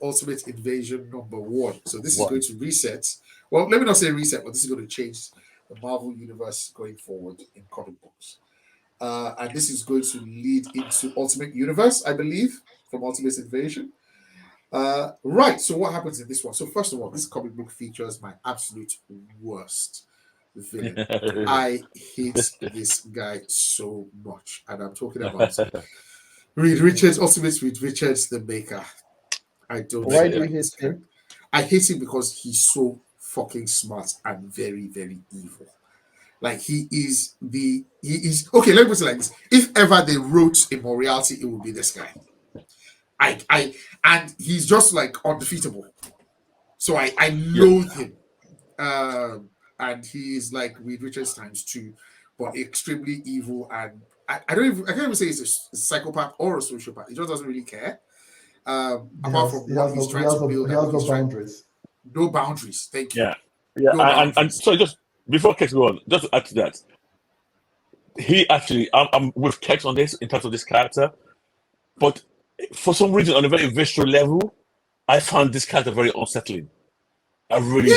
Ultimate Invasion #1. So this is going to reset. Well, let me not say reset, but this is going to change the Marvel Universe going forward in comic books. And this is going to lead into Ultimate Universe, I believe, from Ultimate Invasion. Right, so what happens in this one? So first of all, this comic book features my absolute worst villain. I hate this guy so much. And I'm talking about Reed Richards, Ultimate Reed Richards, the Maker. I don't Why do you hate him? I hate him because he's so fucking smart and very, very evil. Like he is okay, let me put it like this. If ever they wrote Immortality, it would be this guy. And he's just like undefeatable. So I loathe him. And he is like Reed Richards ×2, but extremely evil, and I can't even say he's a psychopath or a sociopath. He just doesn't really care. Apart from what he's trying to build. He has no boundaries. No boundaries. Thank you. Yeah. And so just before Kex go on, just to add to that, he actually, I'm with Kex on this in terms of this character, but for some reason, on a very visceral level, I found this character very unsettling. I really do.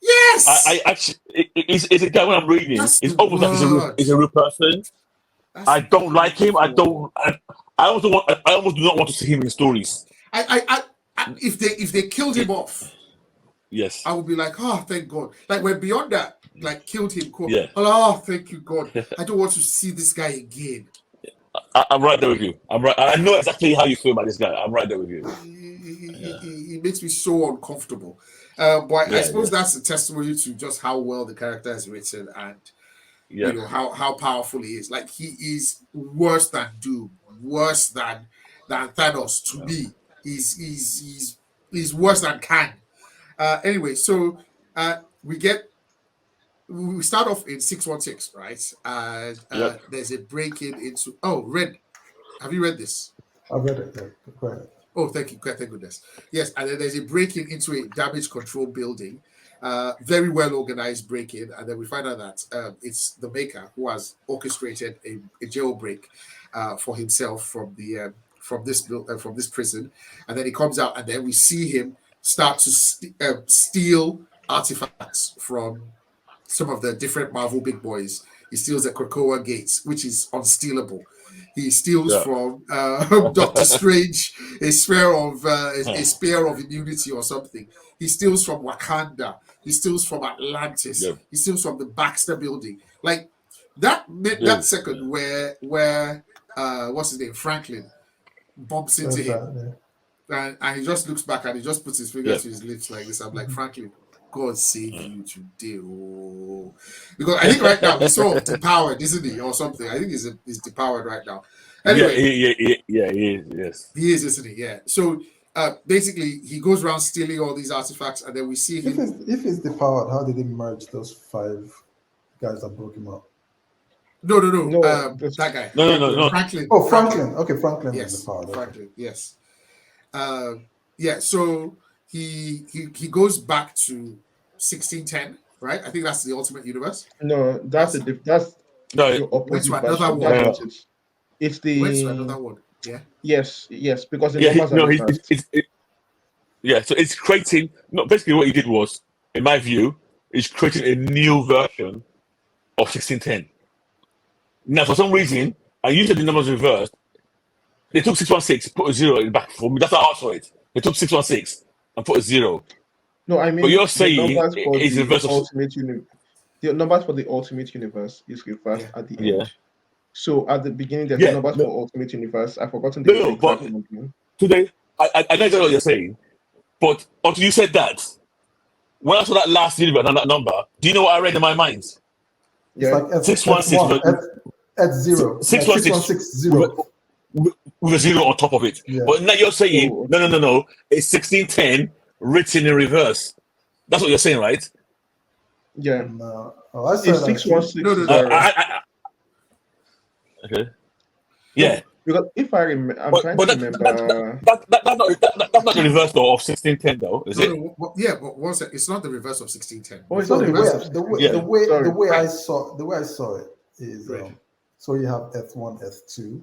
Yes. I actually, it's a guy when I'm reading. It's almost like he's a real person. I don't like him. I almost do not want to see him in stories. If they killed him off, yes, I would be like, oh, thank God. Like when Beyond that, like killed him, oh, thank you God. I don't want to see this guy again. I'm right there with you. I'm right. I know exactly how you feel about this guy. I'm right there with you. He makes me so uncomfortable. But I suppose that's a testimony to just how well the character is written and you know how powerful he is. Like he is worse than Doom, worse than Thanos to me. He's worse than Kang. Anyway, so we start off in 616, right? And there's a break-in into Red. Have you read this? I've read it. Go ahead. Oh, thank you. Thank goodness. Yes, and then there's a break-in into a damage control building. Very well organized break-in, and then we find out that it's the Maker who has orchestrated a jailbreak for himself from this prison, and then he comes out, and then we see him start to steal artifacts from some of the different Marvel big boys. He steals the Krakoa Gates, which is unstealable. He steals from Doctor Strange a spear of immunity or something. He steals from Wakanda. He steals from Atlantis. He steals from the Baxter Building. Like that second where what's his name, Franklin, bumps into him, and he just looks back and he just puts his finger to his lips like this. I'm like, Franklin, God save you today. Oh. Because I think right now he's sort of depowered, isn't he, or something? I think he's depowered right now. Anyway, he is. Yes, he is, isn't he? Yeah. So basically, he goes around stealing all these artifacts, and then we see him. If he's depowered, how did he merge those 5 guys that broke him up? No. That guy. No. Franklin. Oh, Franklin. Okay, Franklin. Yes, is depowered. Franklin. Yes. So he goes back to 1610, right? I think that's the Ultimate Universe. No, that's the went to another one. It's the went to another one. Yeah. Yes, because the numbers so it's creating. No, basically what he did was, in my view, is creating a new version of 1610. Now, for some reason, I used the numbers reversed. They took 616, put a 0 in the back for me. That's how I saw it. They took 616 and put a 0. No, I mean, but you're saying it's reverse of Ultimate Universe. The numbers for the Ultimate Universe is reversed at the end. Yeah. So at the beginning, there's numbers for Ultimate Universe. I've forgotten the but today, I know exactly what you're saying. But until you said that, when I saw that last universe and that number, do you know what I read in my mind? Yeah. It's like 616 at 0. 616 with a 0 on top of it. Yeah. But now you're saying, no. It's 1610 written in reverse. That's what you're saying, right? Yeah. No. It's 616. Okay. Yeah. Because if I remember, I'm trying to remember. That's not the reverse though of 1610 though, is it? But one second, it's not the reverse of 1610. Oh, it's not the reverse. The way I saw it is so you have F1, F2,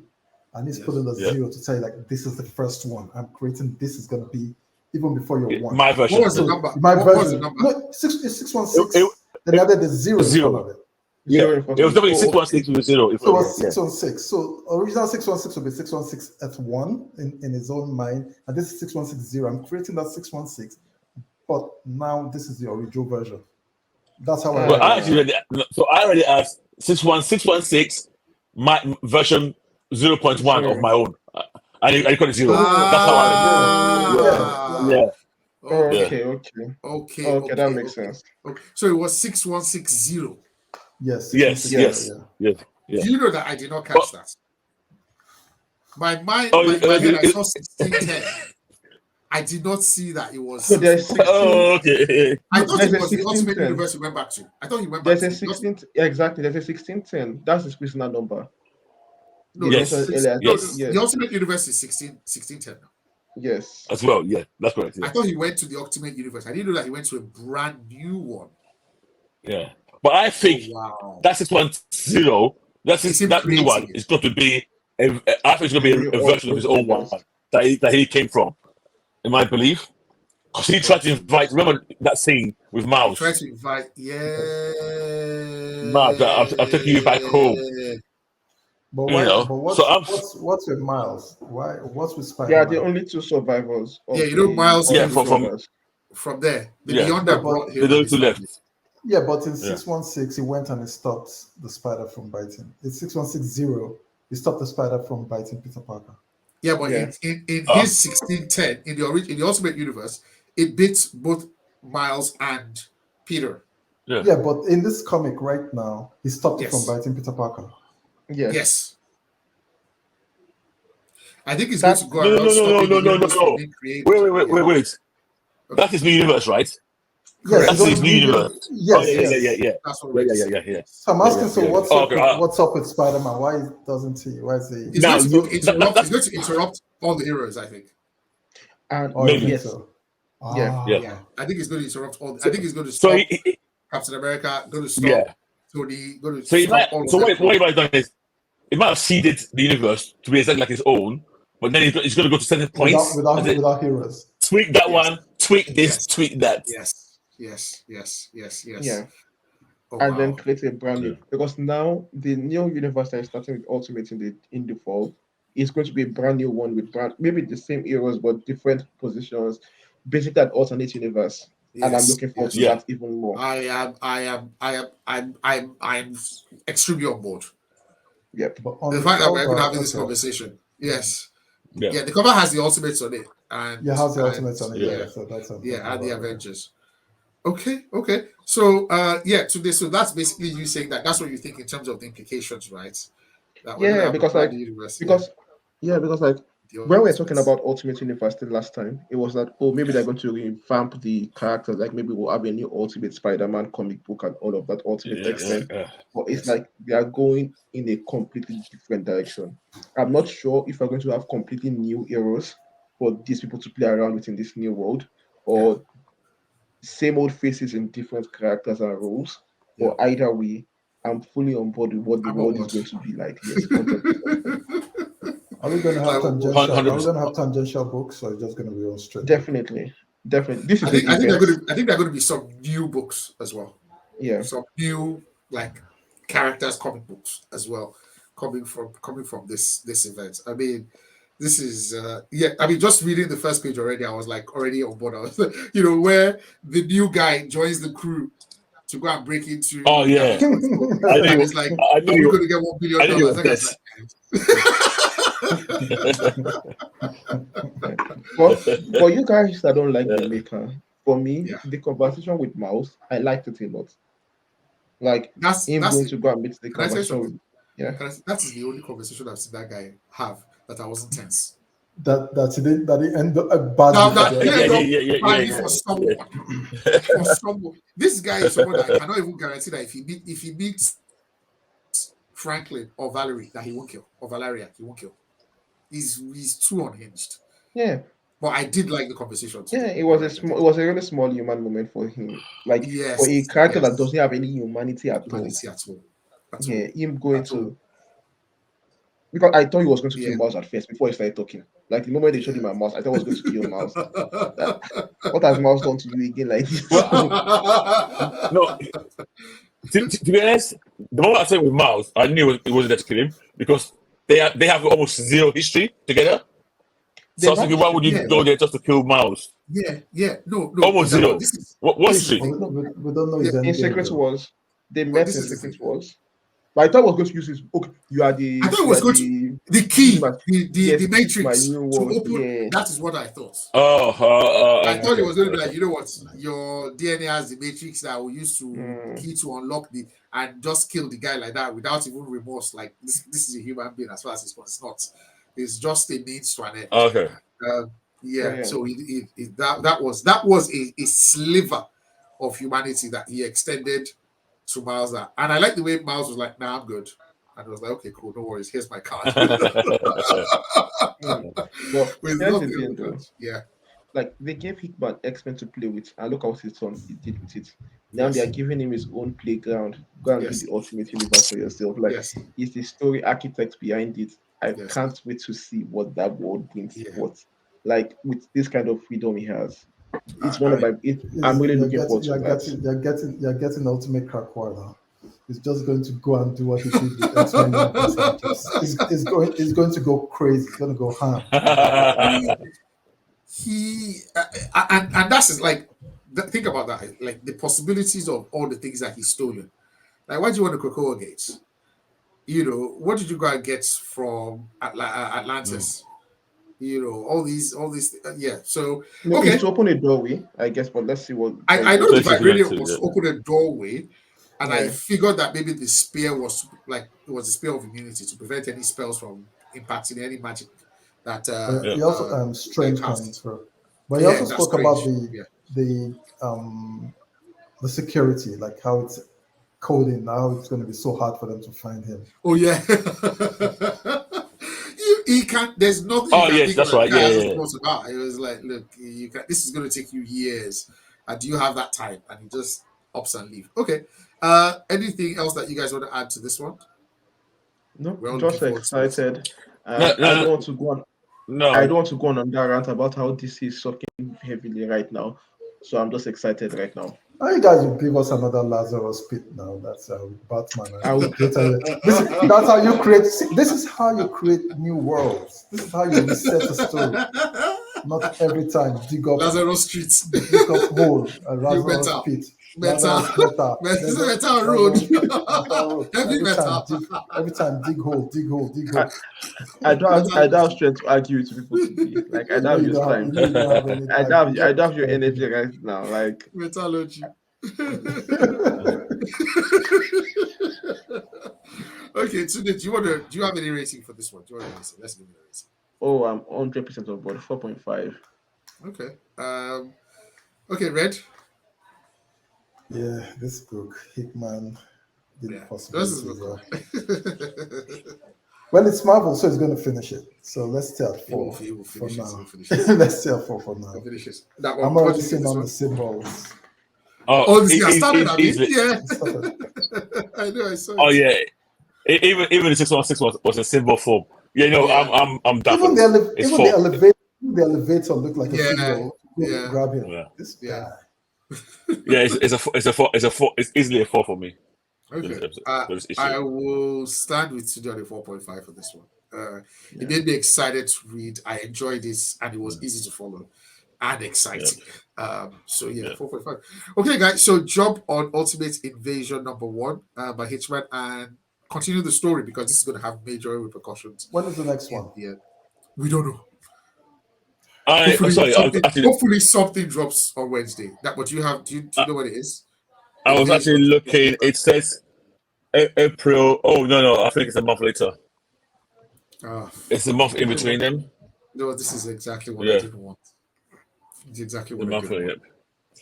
and he's putting a 0 to tell you like this is the first one. I'm creating. This is gonna be even before your one. My version. What was the number? My what version. Was the number? No, 616. Then added the 0 in front of it. Yeah, it was definitely 616 with 0. So it was 616. So original 616 will be 616 at 1 in his own mind, and this is 6160. I'm creating that 616, but now this is the original version. That's how I already asked 61616, my version 0.1 of my own. I call it 0. That's how I Okay, that makes sense. Okay. So it was 6160. Yes. Yes. Do you know that I did not catch that? My mind, my head, I saw 1610. I did not see that it was. So there's 16. Okay. I thought it was the Ultimate Universe you went back to. I thought you went back to. There's a 16. Exactly. There's a 1610. That's his prisoner number. No, the Ultimate Universe is 1610 now. Yes. As well, yeah, that's correct. Yeah. I thought he went to the Ultimate Universe. I didn't know that he went to a brand new one. Yeah. But I think that 610, that new one is going to be I think it's going to be a version of his own one that he came from, in my belief. Because he tried to invite, remember that scene with Miles? He tried to invite, Miles, I'm taking you back home. But why? But what's with Miles? Why? What's with Spider-Man? They are the only two survivors. Miles. From there. Beyond that brought him. Those two left. Yeah, but in 616, he went and he stopped the spider from biting. In 6160, he stopped the spider from biting Peter Parker. Yeah, but in his 1610, in the Ultimate Universe, it bit both Miles and Peter. Yeah, but in this comic right now, he stopped it from biting Peter Parker. Yes. I think he's going to go around No. Wait. Okay. That is the universe, right? Correct. That's his new universe. Yes. That's what yeah. So I'm asking, what's up with Spider-Man? Why doesn't he? Why is he? He's going to interrupt all the heroes, I think. Maybe. So. Yeah. I think he's going to interrupt all. I think he's going to stop Captain America. Going to stop Tony. Going to stop all of them. What he might have done is he might have seeded the universe to be exactly like his own, but then he's going to go to certain points without heroes. Tweak that one. Tweak this. Tweak that. Yes. Yeah. And then create a brand new, because now the new universe that is starting with Ultimate in the fall is going to be a brand new one with maybe the same heroes but different positions, basically an alternate universe. And I'm looking forward to that even more. I'm extremely on board. Yep. The fact that we're having this conversation, yes. Yeah, the cover has the Ultimates on it. And has the Ultimates on it. Yeah, so that's and the Avengers. Okay. So so that's basically you saying that's what you think in terms of the implications, right? Because when we were talking about Ultimate Universe the last time, it was that maybe they're going to revamp the characters, like maybe we'll have a new Ultimate Spider-Man comic book and all of that Ultimate X-Men. But it's like they are going in a completely different direction. I'm not sure if we're going to have completely new heroes for these people to play around with in this new world, or same old faces in different characters and roles. Or either way, I'm fully on board with what the world is going to be like. Yes, 100%. Are we going to have tangential books, or just going to be on straight? Definitely. This is I think they're going to be some new books as well. Yeah, some new characters, comic books as well, coming from this event. I mean, this is just reading the first page already, I was like already on board. I was where the new guy joins the crew to go and break into. Oh yeah, and it's like we're going to get $1 billion. For you guys that don't like the maker, for me, the conversation with Miles, I liked it a lot. Like that's going to go and meet the conversation. That is the only conversation I've seen that guy have that I wasn't tense. That he ended up badly for someone. This guy is someone that I cannot even guarantee that if he beats Franklin or Valerie, that he won't kill, or Valeria, he won't kill. He's too unhinged. Yeah. But I did like the conversation too. Yeah, it was a really small human moment for him. Like for a character that doesn't have any humanity at all. Him going to Because I thought he was going to kill Miles at first before he started talking. Like the moment they showed him my mouse, I thought he was going to kill Miles. What has Miles done to you again like this? No. To be honest, the moment I said with Miles, I knew it wasn't there to kill him because they have almost zero history together. So I was thinking, why would you go there just to kill Miles? No. Almost zero. What's history? We don't know. In Secret Wars, they met in Secret Wars. But I thought I was going to use this. Okay, you are the. I thought it was going to the key, the matrix to open. Yeah. That is what I thought. I thought it was going to be like, you know what, your DNA has the matrix that we use to key to unlock and just kill the guy like that without even remorse. Like this is a human being as far as it's concerned. It's not. It's just a means to an end. Okay. So that was a sliver of humanity that he extended to Miles, and I like the way Miles was like, "Nah, I'm good," and I was like, "Okay, cool, no worries. Here's my card." Like they gave Hickman X-Men to play with, and look how he did with it. Now they are giving him his own playground. Go and do the Ultimate Universe for yourself. Like he's the story architect behind it. I can't wait to see what that world brings. Like with this kind of freedom he has. It's one of my. I'm really looking forward to that. You're getting Ultimate Krakoa now. He's just going to go and do what he did with X-Men. He's going to go crazy. He's going to go ham. And that's like, think about that. Like the possibilities of all the things that he's stolen. Like, why do you want the Krakoa gates? You know, what did you go and get from Atlantis? You know, all these, So it's to open a doorway, I guess. But let's see what I know. The vibranium was to open a doorway, and I figured that maybe the spear was like it was a spear of immunity to prevent any spells from impacting any magic that. He also strange coming through, but he also spoke about the security, like how it's coding now. It's going to be so hard for them to find him. Oh yeah. He can't. There's nothing. Oh yes, that's right. Yeah. It was like, look, you can. This is going to take you years. Do you have that time? And he just ups and leave. Okay. Anything else that you guys want to add to this one? No, just excited. I don't want to go on. No, I don't want to go on that rant about how DC is sucking heavily right now. So I'm just excited right now. Oh, you guys will give us another Lazarus pit now. That's Batman. That's how you create. This is how you create new worlds. This is how you reset a story. Not every time dig up Lazarus streets, dig up hole, a Lazarus pit. Metal road. Every time dig hole. I don't have strength to argue with people today. Like I don't have your time. I don't have your energy right now. Like metallurgy. Okay, so do you have any rating for this one? Do you want to rating? Let's give it a rating. Oh, I'm 100% on board. 4.5. Okay. Okay, Red. Yeah, this book, Hickman did possibly. This is well, it's Marvel, so it's going to finish it. So let's stay at 4 for now. Let's stay at 4 for now. I'm already seeing on the symbols. I started at it. Yeah. I know. I saw it. Oh yeah. Even the 616 was a symbol form. Yeah, no, I'm even the elevator looked like a symbol. Grab him. Yeah. This guy. Yeah, it's easily a 4 for me. Okay. I will stand with Studio on a 4.5 for this one. It made me excited to read. I enjoyed this, and it was easy to follow and exciting. 4.5. Okay, guys. So jump on Ultimate Invasion #1 by Hitchman and continue the story because this is going to have major repercussions. When is the next one? Yeah, we don't know. Hopefully something drops on Wednesday. But do you know what it is? I was actually looking. It says April. Oh no! I think it's a month later. It's a month in between them. No, this is exactly what I didn't want. It's exactly what I didn't want.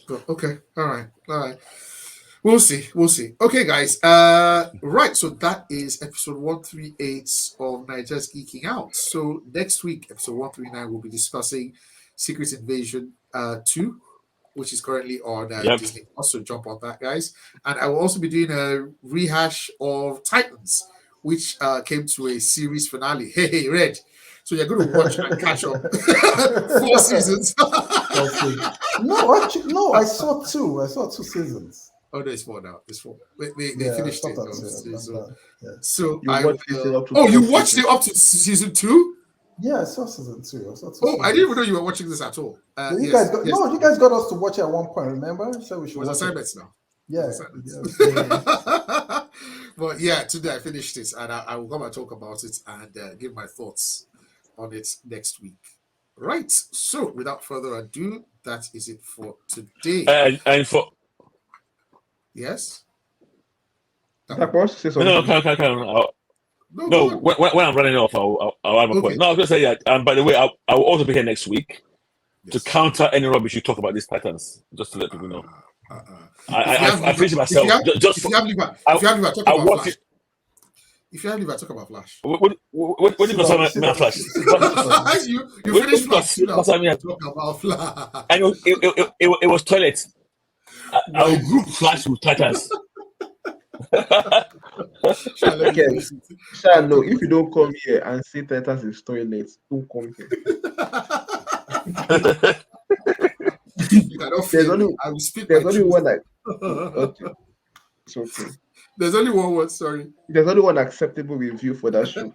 But, okay, all right. We'll see. Okay, guys. Right. So that is episode 138 of Naija's Geeking Out. So next week, episode 139, we'll be discussing Secret Invasion 2, which is currently on Disney. Also jump on that, guys. And I will also be doing a rehash of Titans, which came to a series finale. Hey, Red. So you're going to watch and catch up 4 seasons. No, I saw 2. I saw 2 seasons. Oh, no, it's 4 now. It's 4. They finished it. So you watched it up to you watched it up to season 2? Yeah, I saw season 2. I didn't even know you were watching this at all. You guys got us to watch it at one point, remember? So we should watch assignments now. Yeah. But yeah, today I finished it, and I will come and talk about it and give my thoughts on it next week. Right. So without further ado, that is it for today. And for yes. No, when I'm running off, I'll have a point. No, I was going to say, by the way, I will also be here next week to counter any rubbish you talk about these patterns, just to let people know. I finished myself. If you have liver, talk about Flash. If you have liver, talk about Flash. What do you consider me Flash? You finished Flash. Talk about Flash. And it was toilet. I will group Flash with Titans. No, if you don't come here and say Titans is toilet, don't come here. There's only one like okay. It's okay. There's only one word, sorry. There's only one acceptable review for that show.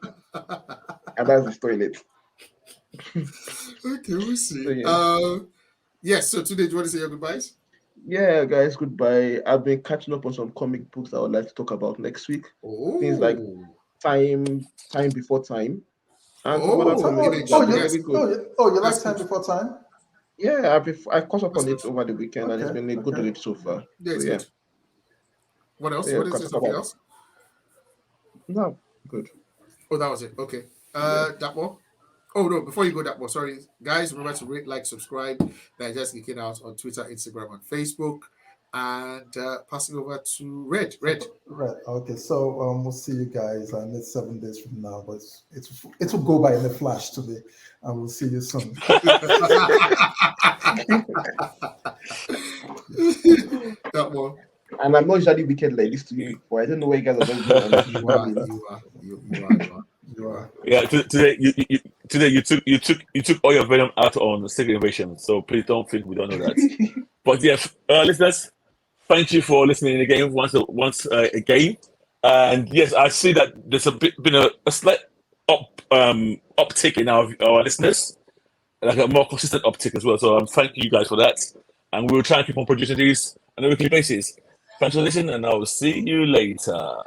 And that's the toilet. Okay, we'll see. So, so today, do you want to say your goodbyes? Yeah, guys, goodbye. I've been catching up on some comic books I would like to talk about next week. Things like Time Before Time. And you like Time Before Time? Yeah, I caught up on it over the weekend, and it's been a good read so far. Yeah. What else? What is there? Something else? No, good. Oh, that was it. Okay. That one? Oh, no, before you go that one, sorry. Guys, remember to rate, like, subscribe. Naija's Geeking Out on Twitter, Instagram, and Facebook. And passing over to Red. Okay, so we'll see you guys it's 7 days from now, but it will go by in a flash today, and we'll see you soon. That one. And I'm not usually wicked like this to you, but I don't know where you guys are going to You are. Yeah, today you took all your venom out on Secret Invasion, so please don't think we don't know that. But yeah, listeners, thank you for listening again once again. And yes, I see that there's been a slight uptick in our listeners, like a more consistent uptick as well. So thank you guys for that, and we will try and keep on producing these on a weekly basis. Thanks for listening, and I will see you later.